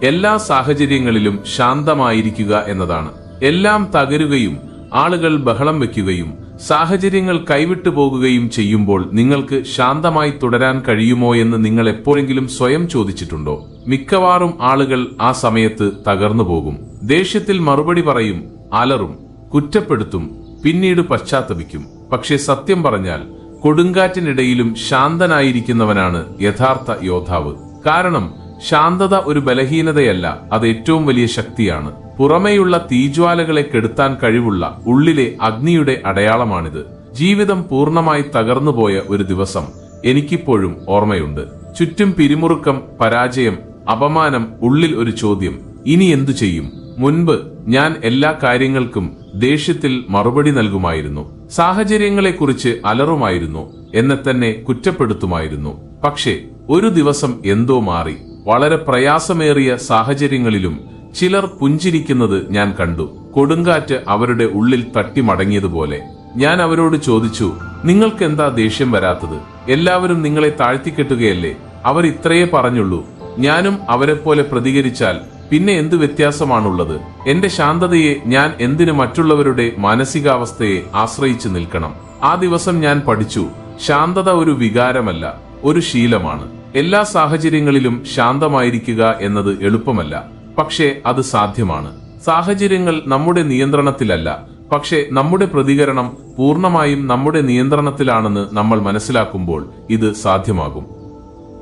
എല്ലാ സാഹചര്യങ്ങളിലും ശാന്തമായിരിക്കുക എന്നതാണ്. എല്ലാം തകരുകയും ആളുകൾ ബഹളം വെക്കുകയും സാഹചര്യങ്ങൾ കൈവിട്ടു പോകുകയും ചെയ്യുമ്പോൾ നിങ്ങൾക്ക് ശാന്തമായി തുടരാൻ കഴിയുമോ എന്ന് നിങ്ങൾ എപ്പോഴെങ്കിലും സ്വയം ചോദിച്ചിട്ടുണ്ടോ? മിക്കവാറും ആളുകൾ ആ സമയത്ത് തകർന്നു പോകും. ദേഷ്യത്തിൽ മറുപടി പറയും, അലറും, കുറ്റപ്പെടുത്തും, പിന്നീട് പശ്ചാത്തപിക്കും. പക്ഷെ സത്യം പറഞ്ഞാൽ കൊടുങ്കാറ്റിനിടയിലും ശാന്തനായിരിക്കുന്നവനാണ് യഥാർത്ഥ യോദ്ധാവ്. കാരണം ശാന്തത ഒരു ബലഹീനതയല്ല, അത് ഏറ്റവും വലിയ ശക്തിയാണ്. പുറമേയുള്ള തീജ്വാലകളെ കെടുത്താൻ കഴിവുള്ള ഉള്ളിലെ അഗ്നിയുടെ അടയാളമാണിത്. ജീവിതം പൂർണ്ണമായി തകർന്നുപോയ ഒരു ദിവസം എനിക്കിപ്പോഴും ഓർമ്മയുണ്ട്. ചുറ്റും പിരിമുറുക്കം, പരാജയം, അപമാനം, ഉള്ളിൽ ഒരു ചോദ്യം, ഇനി എന്തു ചെയ്യും? മുൻപ് ഞാൻ എല്ലാ കാര്യങ്ങൾക്കും ദേഷ്യത്തിൽ മറുപടി നൽകുമായിരുന്നു, സാഹചര്യങ്ങളെക്കുറിച്ച് അലറുമായിരുന്നു, എന്നെ തന്നെ കുറ്റപ്പെടുത്തുമായിരുന്നു. പക്ഷേ ഒരു ദിവസം എന്തോ മാറി. വളരെ പ്രയാസമേറിയ സാഹചര്യങ്ങളിലും ചിലർ പുഞ്ചിരിക്കുന്നത് ഞാൻ കണ്ടു. കൊടുങ്കാറ്റ് അവരുടെ ഉള്ളിൽ തട്ടി മടങ്ങിയതുപോലെ. ഞാൻ അവരോട് ചോദിച്ചു, നിങ്ങൾക്കെന്താ ദേഷ്യം വരാത്തത്? എല്ലാവരും നിങ്ങളെ താഴ്ത്തിക്കെട്ടുകയല്ലേ? അവർ ഇത്രയേ പറഞ്ഞുള്ളൂ. ഞാനും അവരെപ്പോലെ പ്രതികരിച്ചാൽ പിന്നെ എന്ത് വ്യത്യാസമാണുള്ളത്? എന്റെ ശാന്തതയെ ഞാൻ എന്തിനു മറ്റുള്ളവരുടെ മാനസികാവസ്ഥയെ ആശ്രയിച്ചു നിൽക്കണം? ആ ദിവസം ഞാൻ പഠിച്ചു, ശാന്തത ഒരു വികാരമല്ല, ഒരു ശീലമാണ്. എല്ലാ സാഹചര്യങ്ങളിലും ശാന്തമായിരിക്കുക എന്നത് എളുപ്പമല്ല, പക്ഷേ അത് സാധ്യമാണ്. സാഹചര്യങ്ങൾ നമ്മുടെ നിയന്ത്രണത്തിലല്ല, പക്ഷേ നമ്മുടെ പ്രതികരണം പൂർണ്ണമായും നമ്മുടെ നിയന്ത്രണത്തിലാണെന്ന് നമ്മൾ മനസ്സിലാക്കുമ്പോൾ ഇത് സാധ്യമാകും.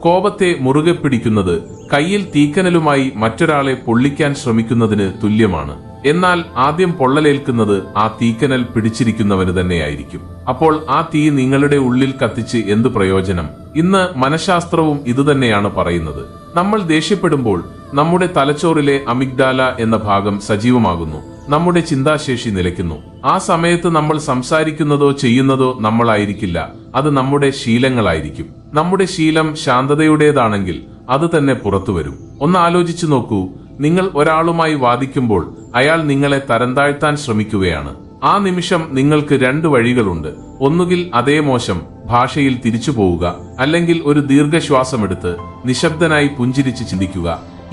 കോപത്തെ മുറുകെ പിടിക്കുന്നത് കയ്യിൽ തീക്കനലുമായി മറ്റൊരാളെ പൊള്ളിക്കാൻ ശ്രമിക്കുന്നതിന് തുല്യമാണ്. എന്നാൽ ആദ്യം പൊള്ളലേൽക്കുന്നത് ആ തീക്കനൽ പിടിച്ചിരിക്കുന്നവന് തന്നെയായിരിക്കും. അപ്പോൾ ആ തീ നിങ്ങളുടെ ഉള്ളിൽ കത്തിച്ച് എന്ത് പ്രയോജനം? ഇന്ന് മനഃശാസ്ത്രവും ഇതുതന്നെയാണ് പറയുന്നത്. നമ്മൾ ദേഷ്യപ്പെടുമ്പോൾ നമ്മുടെ തലച്ചോറിലെ അമിഗ്ഡാല എന്ന ഭാഗം സജീവമാകുന്നു, നമ്മുടെ ചിന്താശേഷി നിലയ്ക്കുന്നു. ആ സമയത്ത് നമ്മൾ സംസാരിക്കുന്നതോ ചെയ്യുന്നതോ നമ്മളായിരിക്കില്ല, അത് നമ്മുടെ ശീലങ്ങളായിരിക്കും. നമ്മുടെ ശീലം ശാന്തതയുടേതാണെങ്കിൽ അത് തന്നെ പുറത്തുവരും. ഒന്ന് ആലോചിച്ചു നോക്കൂ, നിങ്ങൾ ഒരാളുമായി വാദിക്കുമ്പോൾ അയാൾ നിങ്ങളെ തരംതാഴ്ത്താൻ ശ്രമിക്കുകയാണ്. ആ നിമിഷം നിങ്ങൾക്ക് 2 വഴികളുണ്ട്. ഒന്നുകിൽ അതേ മോശം ഭാഷയിൽ തിരിച്ചു പോവുക, അല്ലെങ്കിൽ ഒരു ദീർഘശ്വാസമെടുത്ത് നിശബ്ദനായി പുഞ്ചിരിച്ച് ചിന്തിക്കുക,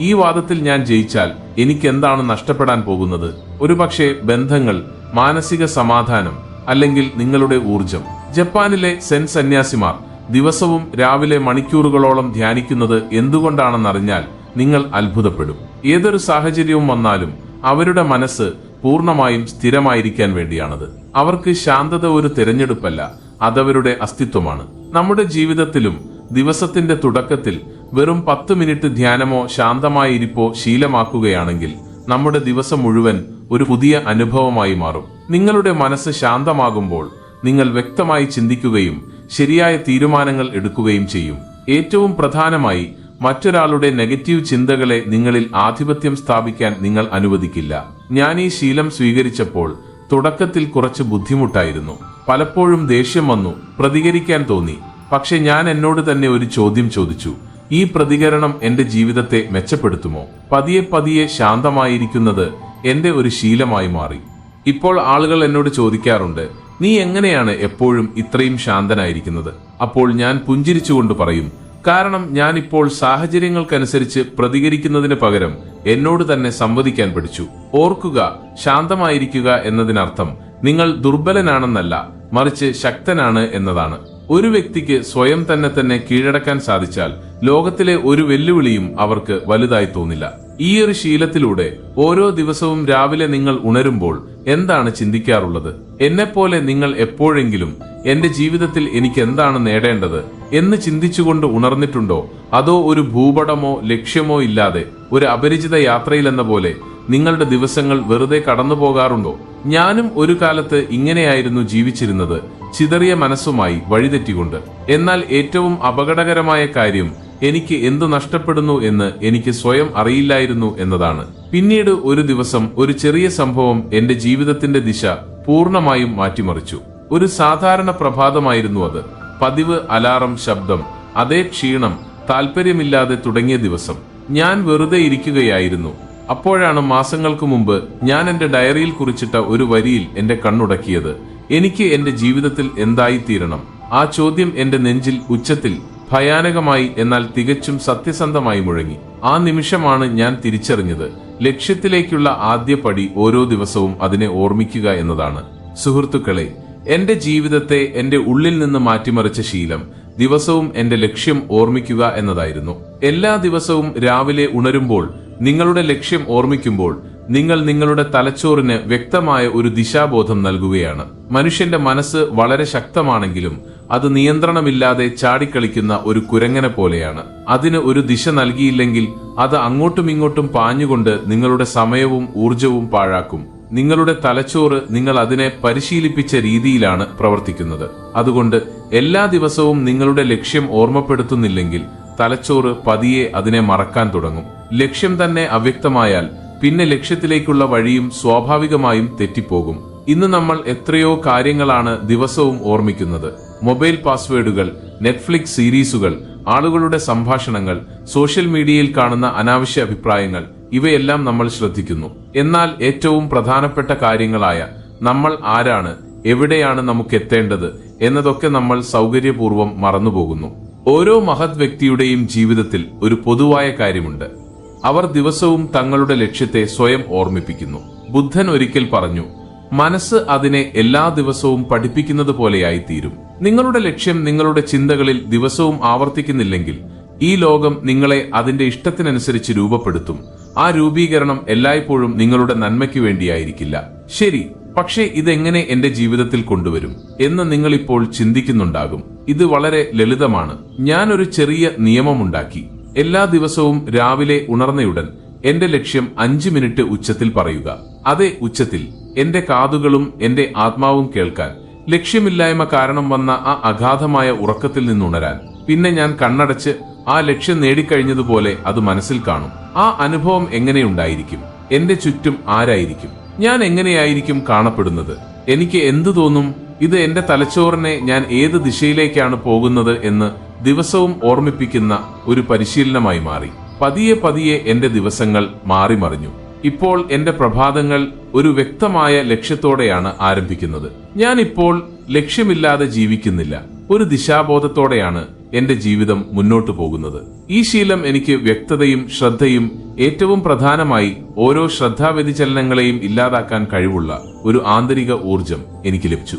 ഈ വാദത്തിൽ ഞാൻ ജയിച്ചാൽ എനിക്കെന്താണ് നഷ്ടപ്പെടാൻ പോകുന്നത്? ഒരുപക്ഷെ ബന്ധങ്ങൾ, മാനസിക സമാധാനം, അല്ലെങ്കിൽ നിങ്ങളുടെ ഊർജം. ജപ്പാനിലെ സെൻ സന്യാസിമാർ ദിവസവും രാവിലെ മണിക്കൂറുകളോളം ധ്യാനിക്കുന്നത് എന്തുകൊണ്ടാണെന്നറിഞ്ഞാൽ നിങ്ങൾ അത്ഭുതപ്പെടും. ഏതൊരു സാഹചര്യവും വന്നാലും അവരുടെ മനസ്സ് പൂർണ്ണമായും സ്ഥിരമായിരിക്കാൻ വേണ്ടിയാണത്. അവർക്ക് ശാന്തത ഒരു തിരഞ്ഞെടുപ്പല്ല, അതവരുടെ അസ്തിത്വമാണ്. നമ്മുടെ ജീവിതത്തിലും ദിവസത്തിന്റെ തുടക്കത്തിൽ വെറും 10 മിനിറ്റ് ധ്യാനമോ ശാന്തമായ ഇരിപ്പോ ശീലമാക്കുകയാണെങ്കിൽ നമ്മുടെ ദിവസം മുഴുവൻ ഒരു പുതിയ അനുഭവമായി മാറും. നിങ്ങളുടെ മനസ്സ് ശാന്തമാകുമ്പോൾ നിങ്ങൾ വ്യക്തമായി ചിന്തിക്കുകയും ശരിയായ തീരുമാനങ്ങൾ എടുക്കുകയും ചെയ്യും. ഏറ്റവും പ്രധാനമായി, മറ്റൊരാളുടെ നെഗറ്റീവ് ചിന്തകളെ നിങ്ങളിൽ ആധിപത്യം സ്ഥാപിക്കാൻ നിങ്ങൾ അനുവദിക്കില്ല. ഞാൻ ഈ ശീലം സ്വീകരിച്ചപ്പോൾ തുടക്കത്തിൽ കുറച്ച് ബുദ്ധിമുട്ടായിരുന്നു. പലപ്പോഴും ദേഷ്യം വന്നു, പ്രതികരിക്കാൻ തോന്നി. പക്ഷെ ഞാൻ എന്നോട് തന്നെ ഒരു ചോദ്യം ചോദിച്ചു: ഈ പ്രതികരണം എന്റെ ജീവിതത്തെ മെച്ചപ്പെടുത്തുമോ? പതിയെ പതിയെ ശാന്തമായിരിക്കുന്നത് എന്റെ ഒരു ശീലമായി മാറി. ഇപ്പോൾ ആളുകൾ എന്നോട് ചോദിക്കാറുണ്ട്, നീ എങ്ങനെയാണ് എപ്പോഴും ഇത്രയും ശാന്തനായിരിക്കുന്നത്? അപ്പോൾ ഞാൻ പുഞ്ചിരിച്ചുകൊണ്ട് പറയും, കാരണം ഞാൻ ഇപ്പോൾ സാഹചര്യങ്ങൾക്കനുസരിച്ച് പ്രതികരിക്കുന്നതിന് പകരം എന്നോട് തന്നെ സംവദിക്കാൻ പഠിച്ചു. ഓർക്കുക, ശാന്തമായിരിക്കുക എന്നതിനർത്ഥം നിങ്ങൾ ദുർബലനാണെന്നല്ല, മറിച്ച് ശക്തനാണ് എന്നതാണ്. ഒരു വ്യക്തിക്ക് സ്വയം തന്നെ കീഴടക്കാൻ സാധിച്ചാൽ ലോകത്തിലെ ഒരു വെല്ലുവിളിയും അവർക്ക് വലുതായി തോന്നില്ല. ഈ ഒരു ശീലത്തിലൂടെ ഓരോ ദിവസവും രാവിലെ നിങ്ങൾ ഉണരുമ്പോൾ എന്താണ് ചിന്തിക്കാറുള്ളത്? എന്നെപ്പോലെ നിങ്ങൾ എപ്പോഴെങ്കിലും എന്റെ ജീവിതത്തിൽ എനിക്ക് എന്താണ് നേടേണ്ടത് എന്ന് ചിന്തിച്ചുകൊണ്ട് ഉണർന്നിട്ടുണ്ടോ? അതോ ഒരു ഭൂപടമോ ലക്ഷ്യമോ ഇല്ലാതെ ഒരു അപരിചിത യാത്രയിലെന്ന പോലെ നിങ്ങളുടെ ദിവസങ്ങൾ വെറുതെ കടന്നു പോകാറുണ്ടോ? ഞാനും ഒരു കാലത്ത് ഇങ്ങനെയായിരുന്നു ജീവിച്ചിരുന്നത്, ചിതറിയ മനസ്സുമായി വഴിതെറ്റിക്കൊണ്ട്. എന്നാൽ ഏറ്റവും അപകടകരമായ കാര്യം എനിക്ക് എന്തു നഷ്ടപ്പെടുന്നു എന്ന് എനിക്ക് സ്വയം അറിയില്ലായിരുന്നു എന്നതാണ്. പിന്നീട് ഒരു ദിവസം ഒരു ചെറിയ സംഭവം എന്റെ ജീവിതത്തിന്റെ ദിശ പൂർണ്ണമായും മാറ്റിമറിച്ചു. ഒരു സാധാരണ പ്രഭാതമായിരുന്നു അത്. പതിവ് അലാറം ശബ്ദം, അതേ ക്ഷീണം, താല്പര്യമില്ലാതെ തുടങ്ങിയ ദിവസം. ഞാൻ വെറുതെ ഇരിക്കുകയായിരുന്നു. അപ്പോഴാണ് മാസങ്ങൾക്ക് മുമ്പ് ഞാൻ എന്റെ ഡയറിയിൽ കുറിച്ചിട്ട ഒരു വരിയിൽ എന്റെ കണ്ണുടക്കിയത്. എനിക്ക് എന്റെ ജീവിതത്തിൽ എന്തായിത്തീരണം? ആ ചോദ്യം എന്റെ നെഞ്ചിൽ ഉച്ചത്തിൽ, ഭയാനകമായി, എന്നാൽ തികച്ചും സത്യസന്ധമായി മുഴങ്ങി. ആ നിമിഷമാണ് ഞാൻ തിരിച്ചറിഞ്ഞത്, ലക്ഷ്യത്തിലേക്കുള്ള ആദ്യ പടി ഓരോ ദിവസവും അതിനെ ഓർമ്മിക്കുക എന്നതാണ്. സുഹൃത്തുക്കളെ, എന്റെ ജീവിതത്തെ എന്റെ ഉള്ളിൽ നിന്ന് മാറ്റിമറിച്ച ശീലം ദിവസവും എന്റെ ലക്ഷ്യം ഓർമ്മിക്കുക എന്നതായിരുന്നു. എല്ലാ ദിവസവും രാവിലെ ഉണരുമ്പോൾ നിങ്ങളുടെ ലക്ഷ്യം ഓർമ്മിക്കുമ്പോൾ നിങ്ങൾ നിങ്ങളുടെ തലച്ചോറിന് വ്യക്തമായ ഒരു ദിശാബോധം നൽകുകയാണ്. മനുഷ്യന്റെ മനസ്സ് വളരെ ശക്തമാണെങ്കിലും അത് നിയന്ത്രണമില്ലാതെ ചാടിക്കളിക്കുന്ന ഒരു കുരങ്ങനെ പോലെയാണ്. അതിന് ഒരു ദിശ നൽകിയില്ലെങ്കിൽ അത് അങ്ങോട്ടും ഇങ്ങോട്ടും പാഞ്ഞുകൊണ്ട് നിങ്ങളുടെ സമയവും ഊർജവും പാഴാക്കും. നിങ്ങളുടെ തലച്ചോറ് നിങ്ങൾ അതിനെ പരിശീലിപ്പിച്ച രീതിയിലാണ് പ്രവർത്തിക്കുന്നത്. അതുകൊണ്ട് എല്ലാ ദിവസവും നിങ്ങളുടെ ലക്ഷ്യം ഓർമ്മപ്പെടുത്തുന്നില്ലെങ്കിൽ തലച്ചോറ് പതിയെ അതിനെ മറക്കാൻ തുടങ്ങും. ലക്ഷ്യം തന്നെ അവ്യക്തമായാൽ പിന്നെ ലക്ഷ്യത്തിലേക്കുള്ള വഴിയും സ്വാഭാവികമായും തെറ്റിപ്പോകും. ഇന്ന് നമ്മൾ എത്രയോ കാര്യങ്ങളാണ് ദിവസവും ഓർമ്മിക്കുന്നത്. മൊബൈൽ പാസ്വേഡുകൾ, നെറ്റ്ഫ്ലിക്സ് സീരീസുകൾ, ആളുകളുടെ സംഭാഷണങ്ങൾ, സോഷ്യൽ മീഡിയയിൽ കാണുന്ന അനാവശ്യ അഭിപ്രായങ്ങൾ, ഇവയെല്ലാം നമ്മൾ ശ്രദ്ധിക്കുന്നു. എന്നാൽ ഏറ്റവും പ്രധാനപ്പെട്ട കാര്യങ്ങളായ നമ്മൾ ആരാണ്, എവിടെയാണ് നമുക്ക് എത്തേണ്ടത് എന്നതൊക്കെ നമ്മൾ സൗകര്യപൂർവ്വം മറന്നുപോകുന്നു. ഓരോ മഹത് വ്യക്തിയുടെയും ജീവിതത്തിൽ ഒരു പൊതുവായ കാര്യമുണ്ട്. അവർ ദിവസവും തങ്ങളുടെ ലക്ഷ്യത്തെ സ്വയം ഓർമ്മിപ്പിക്കുന്നു. ബുദ്ധൻ ഒരിക്കൽ പറഞ്ഞു, മനസ്സ് അതിനെ എല്ലാ ദിവസവും പഠിപ്പിക്കുന്നത് പോലെയായി തീരും. നിങ്ങളുടെ ലക്ഷ്യം നിങ്ങളുടെ ചിന്തകളിൽ ദിവസവും ആവർത്തിക്കുന്നില്ലെങ്കിൽ ഈ ലോകം നിങ്ങളെ അതിന്റെ ഇഷ്ടത്തിനനുസരിച്ച് രൂപപ്പെടുത്തും. ആ രൂപീകരണം എല്ലായ്പ്പോഴും നിങ്ങളുടെ നന്മയ്ക്ക് വേണ്ടിയായിരിക്കില്ല. ശരി, പക്ഷേ ഇതെങ്ങനെ എന്റെ ജീവിതത്തിൽ കൊണ്ടുവരും എന്ന് നിങ്ങളിപ്പോൾ ചിന്തിക്കുന്നുണ്ടാകും. ഇത് വളരെ ലളിതമാണ്. ഞാൻ ഒരു ചെറിയ നിയമമുണ്ടാക്കി. എല്ലാ ദിവസവും രാവിലെ ഉണർന്നയുടൻ എന്റെ ലക്ഷ്യം 5 മിനിറ്റ് ഉച്ചത്തിൽ പറയുക. അതേ ഉച്ചത്തിൽ എന്റെ കാതുകളും എന്റെ ആത്മാവും കേൾക്കാൻ. ലക്ഷ്യമില്ലായ്മ കാരണം വന്ന ആ അഗാധമായ ഉറക്കത്തിൽ നിന്നുണരാൻ. പിന്നെ ഞാൻ കണ്ണടച്ച് ആ ലക്ഷ്യം നേടിക്കഴിഞ്ഞതുപോലെ അത് മനസ്സിൽ കാണും. ആ അനുഭവം എങ്ങനെയുണ്ടായിരിക്കും? എന്റെ ചുറ്റും ആരായിരിക്കും? ഞാൻ എങ്ങനെയായിരിക്കും കാണപ്പെടുന്നത്? എനിക്ക് എന്തു തോന്നും? ഇത് എന്റെ തലച്ചോറിനെ ഞാൻ ഏത് ദിശയിലേക്കാണ് പോകുന്നത് എന്ന് ദിവസവും ഓർമ്മിപ്പിക്കുന്ന ഒരു പരിശീലനമായി മാറി. പതിയെ പതിയെ എന്റെ ദിവസങ്ങൾ മാറിമറിഞ്ഞു. ഇപ്പോൾ എന്റെ പ്രഭാതങ്ങൾ ഒരു വ്യക്തമായ ലക്ഷ്യത്തോടെയാണ് ആരംഭിക്കുന്നത്. ഞാൻ ഇപ്പോൾ ലക്ഷ്യമില്ലാതെ ജീവിക്കുന്നില്ല. ഒരു ദിശാബോധത്തോടെയാണ് എന്റെ ജീവിതം മുന്നോട്ടു പോകുന്നത്. ഈ ശീലം എനിക്ക് വ്യക്തതയും ശ്രദ്ധയും ഏറ്റവും പ്രധാനമായി ഓരോ ശ്രദ്ധാവ്യതിചലനങ്ങളെയും ഇല്ലാതാക്കാൻ കഴിവുള്ള ഒരു ആന്തരിക ഊർജം എനിക്ക് ലഭിച്ചു.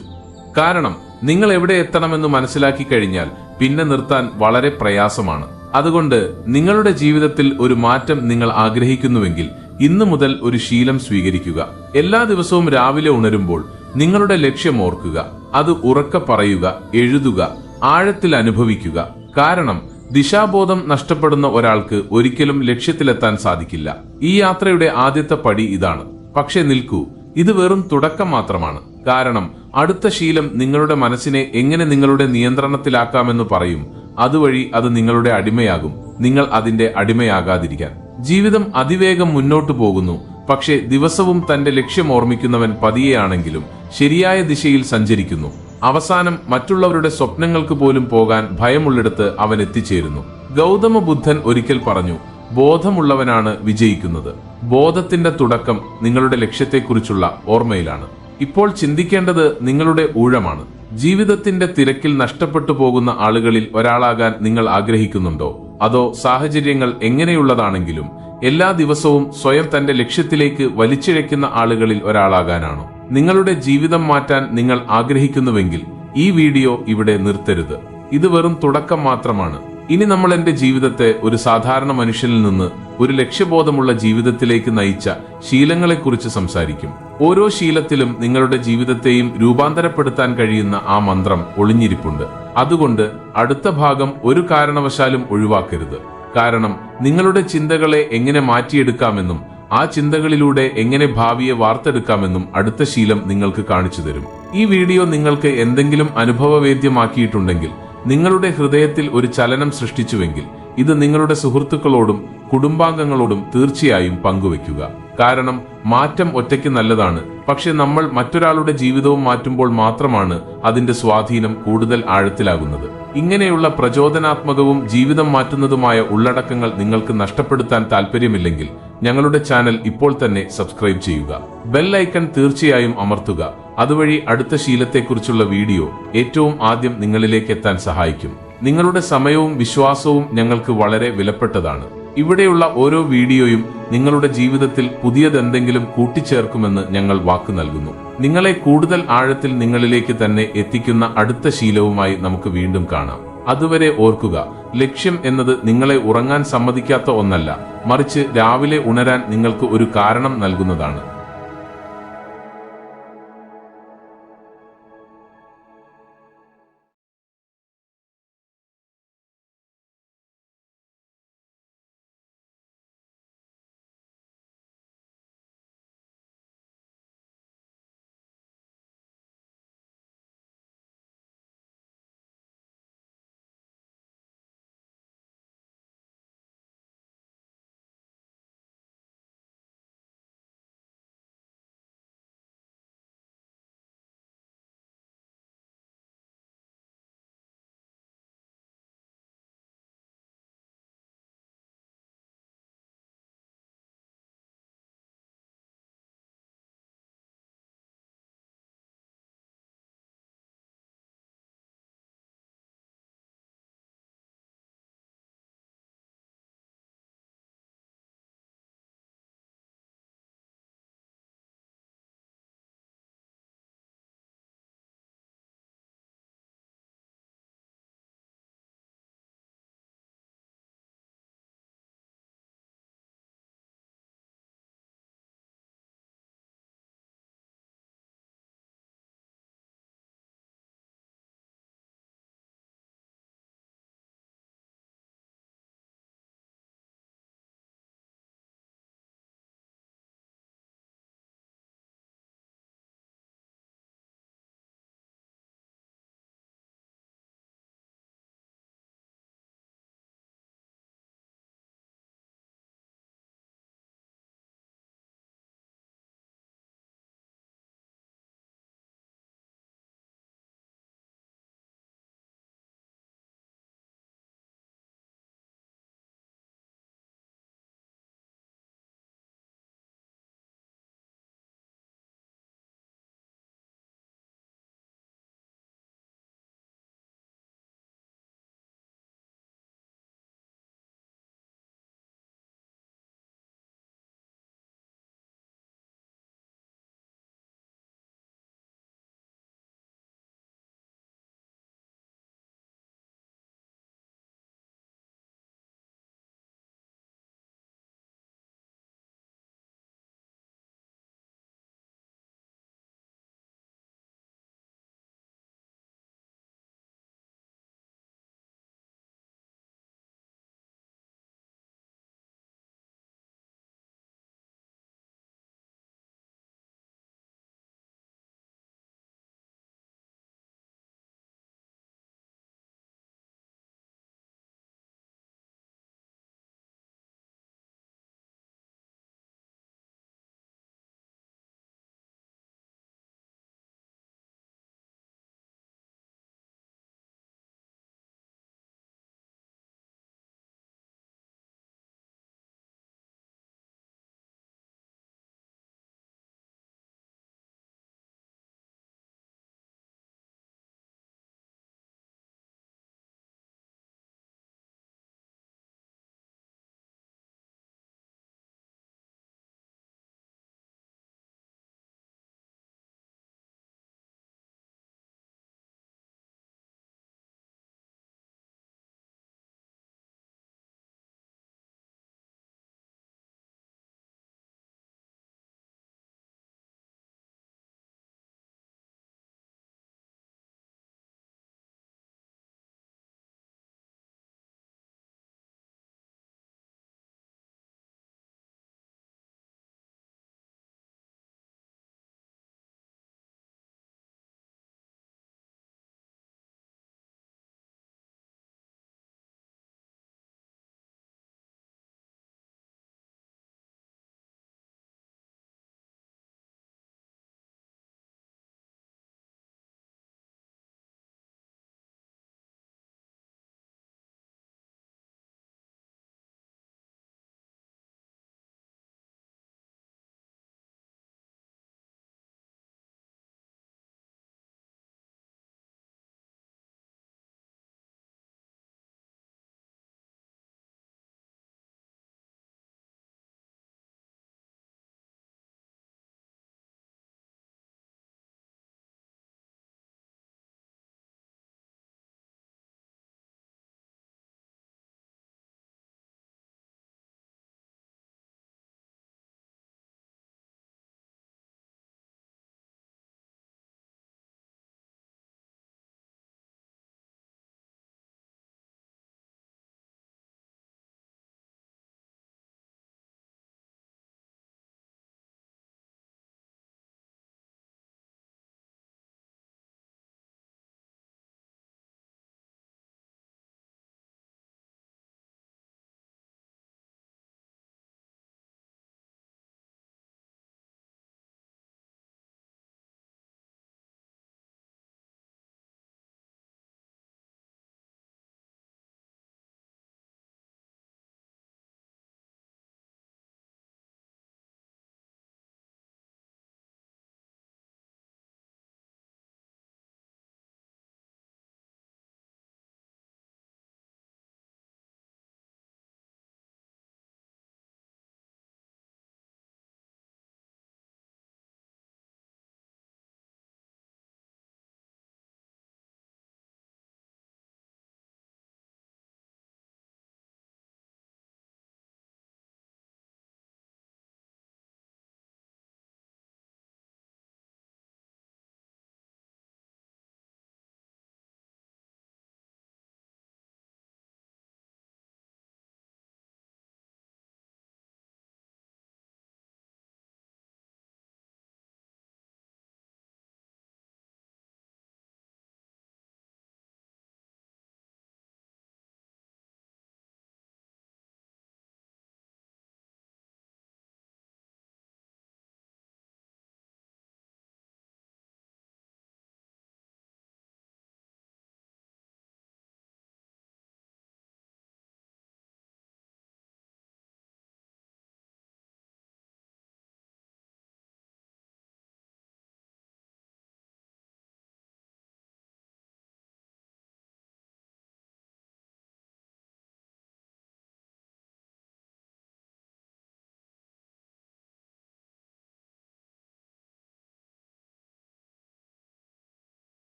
കാരണം നിങ്ങൾ എവിടെ എത്തണമെന്ന് മനസ്സിലാക്കി കഴിഞ്ഞാൽ പിന്നെ നിർത്താൻ വളരെ പ്രയാസമാണ്. അതുകൊണ്ട് നിങ്ങളുടെ ജീവിതത്തിൽ ഒരു മാറ്റം നിങ്ങൾ ആഗ്രഹിക്കുന്നുവെങ്കിൽ ഇന്നു മുതൽ ഒരു ശീലം സ്വീകരിക്കുക. എല്ലാ ദിവസവും രാവിലെ ഉണരുമ്പോൾ നിങ്ങളുടെ ലക്ഷ്യം ഓർക്കുക. അത് ഉറക്കെ പറയുക, എഴുതുക, ആഴത്തിൽ അനുഭവിക്കുക. കാരണം ദിശാബോധം നഷ്ടപ്പെടുന്ന ഒരാൾക്ക് ഒരിക്കലും ലക്ഷ്യത്തിലെത്താൻ സാധിക്കില്ല. ഈ യാത്രയുടെ ആദ്യത്തെ പടി ഇതാണ്. പക്ഷെ നിൽക്കൂ, ഇത് വെറും തുടക്കം മാത്രമാണ്. കാരണം അടുത്ത ശീലം നിങ്ങളുടെ മനസ്സിനെ എങ്ങനെ നിങ്ങളുടെ നിയന്ത്രണത്തിലാക്കാമെന്ന് പറയും. അതുവഴി അത് നിങ്ങളുടെ അടിമയാകും. നിങ്ങൾ അതിന്റെ അടിമയാകാതിരിക്കാൻ. ജീവിതം അതിവേഗം മുന്നോട്ടു പോകുന്നു. പക്ഷേ ദിവസവും തന്റെ ലക്ഷ്യം ഓർമ്മിക്കുന്നവൻ പതിയെയാണെങ്കിലും ശരിയായ ദിശയിൽ സഞ്ചരിക്കുന്നു. അവസാനം മറ്റുള്ളവരുടെ സ്വപ്നങ്ങൾക്ക് പോലും പോകാൻ ഭയമുള്ളിടത്ത് അവൻ എത്തിച്ചേരുന്നു. ഗൗതമ ബുദ്ധൻ ഒരിക്കൽ പറഞ്ഞു, ബോധമുള്ളവനാണ് വിജയിക്കുന്നത്. ബോധത്തിന്റെ തുടക്കം നിങ്ങളുടെ ലക്ഷ്യത്തെക്കുറിച്ചുള്ള ഓർമ്മയിലാണ്. ഇപ്പോൾ ചിന്തിക്കേണ്ടത് നിങ്ങളുടെ ഊഴമാണ്. ജീവിതത്തിന്റെ തിരക്കിൽ നഷ്ടപ്പെട്ടു പോകുന്ന ആളുകളിൽ ഒരാളാകാൻ നിങ്ങൾ ആഗ്രഹിക്കുന്നുണ്ടോ? അതോ സാഹചര്യങ്ങൾ എങ്ങനെയുള്ളതാണെങ്കിലും എല്ലാ ദിവസവും സ്വയം തന്റെ ലക്ഷ്യത്തിലേക്ക് വലിച്ചിഴയ്ക്കുന്ന ആളുകളിൽ ഒരാളാകാനാണോ? നിങ്ങളുടെ ജീവിതം മാറ്റാൻ നിങ്ങൾ ആഗ്രഹിക്കുന്നുവെങ്കിൽ ഈ വീഡിയോ ഇവിടെ നിർത്തരുത്. ഇത് വെറും തുടക്കം മാത്രമാണ്. ഇനി നമ്മൾ എന്റെ ജീവിതത്തെ ഒരു സാധാരണ മനുഷ്യനിൽ നിന്ന് ഒരു ലക്ഷ്യബോധമുള്ള ജീവിതത്തിലേക്ക് നയിച്ച ശീലങ്ങളെക്കുറിച്ച് സംസാരിക്കും. ഓരോ ശീലത്തിലും നിങ്ങളുടെ ജീവിതത്തെയും രൂപാന്തരപ്പെടുത്താൻ കഴിയുന്ന ആ മന്ത്രം ഒളിഞ്ഞിരിപ്പുണ്ട്. അതുകൊണ്ട് അടുത്ത ഭാഗം ഒരു കാരണവശാലും ഒഴിവാക്കരുത്. കാരണം നിങ്ങളുടെ ചിന്തകളെ എങ്ങനെ മാറ്റിയെടുക്കാമെന്നും ആ ചിന്തകളിലൂടെ എങ്ങനെ ഭാവിയെ വാർത്തെടുക്കാമെന്നും അടുത്ത ശീലം നിങ്ങൾക്ക് കാണിച്ചു തരും. ഈ വീഡിയോ നിങ്ങൾക്ക് എന്തെങ്കിലും അനുഭവവേദ്യമാക്കിയിട്ടുണ്ടെങ്കിൽ, നിങ്ങളുടെ ഹൃദയത്തിൽ ഒരു ചലനം സൃഷ്ടിച്ചുവെങ്കിൽ, ഇത് നിങ്ങളുടെ സുഹൃത്തുക്കളോടും കുടുംബാംഗങ്ങളോടും തീർച്ചയായും പങ്കുവെക്കുക. കാരണം മാറ്റം ഒറ്റയ്ക്ക് നല്ലതാണ്, പക്ഷെ നമ്മൾ മറ്റൊരാളുടെ ജീവിതവും മാറ്റുമ്പോൾ മാത്രമാണ് അതിന്റെ സ്വാധീനം കൂടുതൽ ആഴത്തിലാകുന്നത്. ഇങ്ങനെയുള്ള പ്രചോദനാത്മകവും ജീവിതം മാറ്റുന്നതുമായ ഉള്ളടക്കങ്ങൾ നിങ്ങൾക്ക് നഷ്ടപ്പെടുത്താൻ താല്പര്യമില്ലെങ്കിൽ ഞങ്ങളുടെ ചാനൽ ഇപ്പോൾ തന്നെ സബ്സ്ക്രൈബ് ചെയ്യുക. ബെൽ ഐക്കൺ തീർച്ചയായും അമർത്തുക. അതുവഴി അടുത്ത ശീലത്തെക്കുറിച്ചുള്ള വീഡിയോ ഏറ്റവും ആദ്യം നിങ്ങളിലേക്ക് എത്താൻ സഹായിക്കും. നിങ്ങളുടെ സമയവും വിശ്വാസവും ഞങ്ങൾക്ക് വളരെ വിലപ്പെട്ടതാണ്. ഇവിടെയുള്ള ഓരോ വീഡിയോയും നിങ്ങളുടെ ജീവിതത്തിൽ പുതിയതെന്തെങ്കിലും കൂട്ടിച്ചേർക്കുമെന്ന് ഞങ്ങൾ വാക്ക് നൽകുന്നു. നിങ്ങളെ കൂടുതൽ ആഴത്തിൽ നിങ്ങളിലേക്ക് തന്നെ എത്തിക്കുന്ന അടുത്ത ശീലവുമായി നമുക്ക് വീണ്ടും കാണാം. അതുവരെ ഓർക്കുക, ലക്ഷ്യം എന്നത് നിങ്ങളെ ഉറങ്ങാൻ സമ്മതിക്കാത്ത ഒന്നല്ല, മറിച്ച് രാവിലെ ഉണരാൻ നിങ്ങൾക്ക് ഒരു കാരണം നൽകുന്നതാണ്.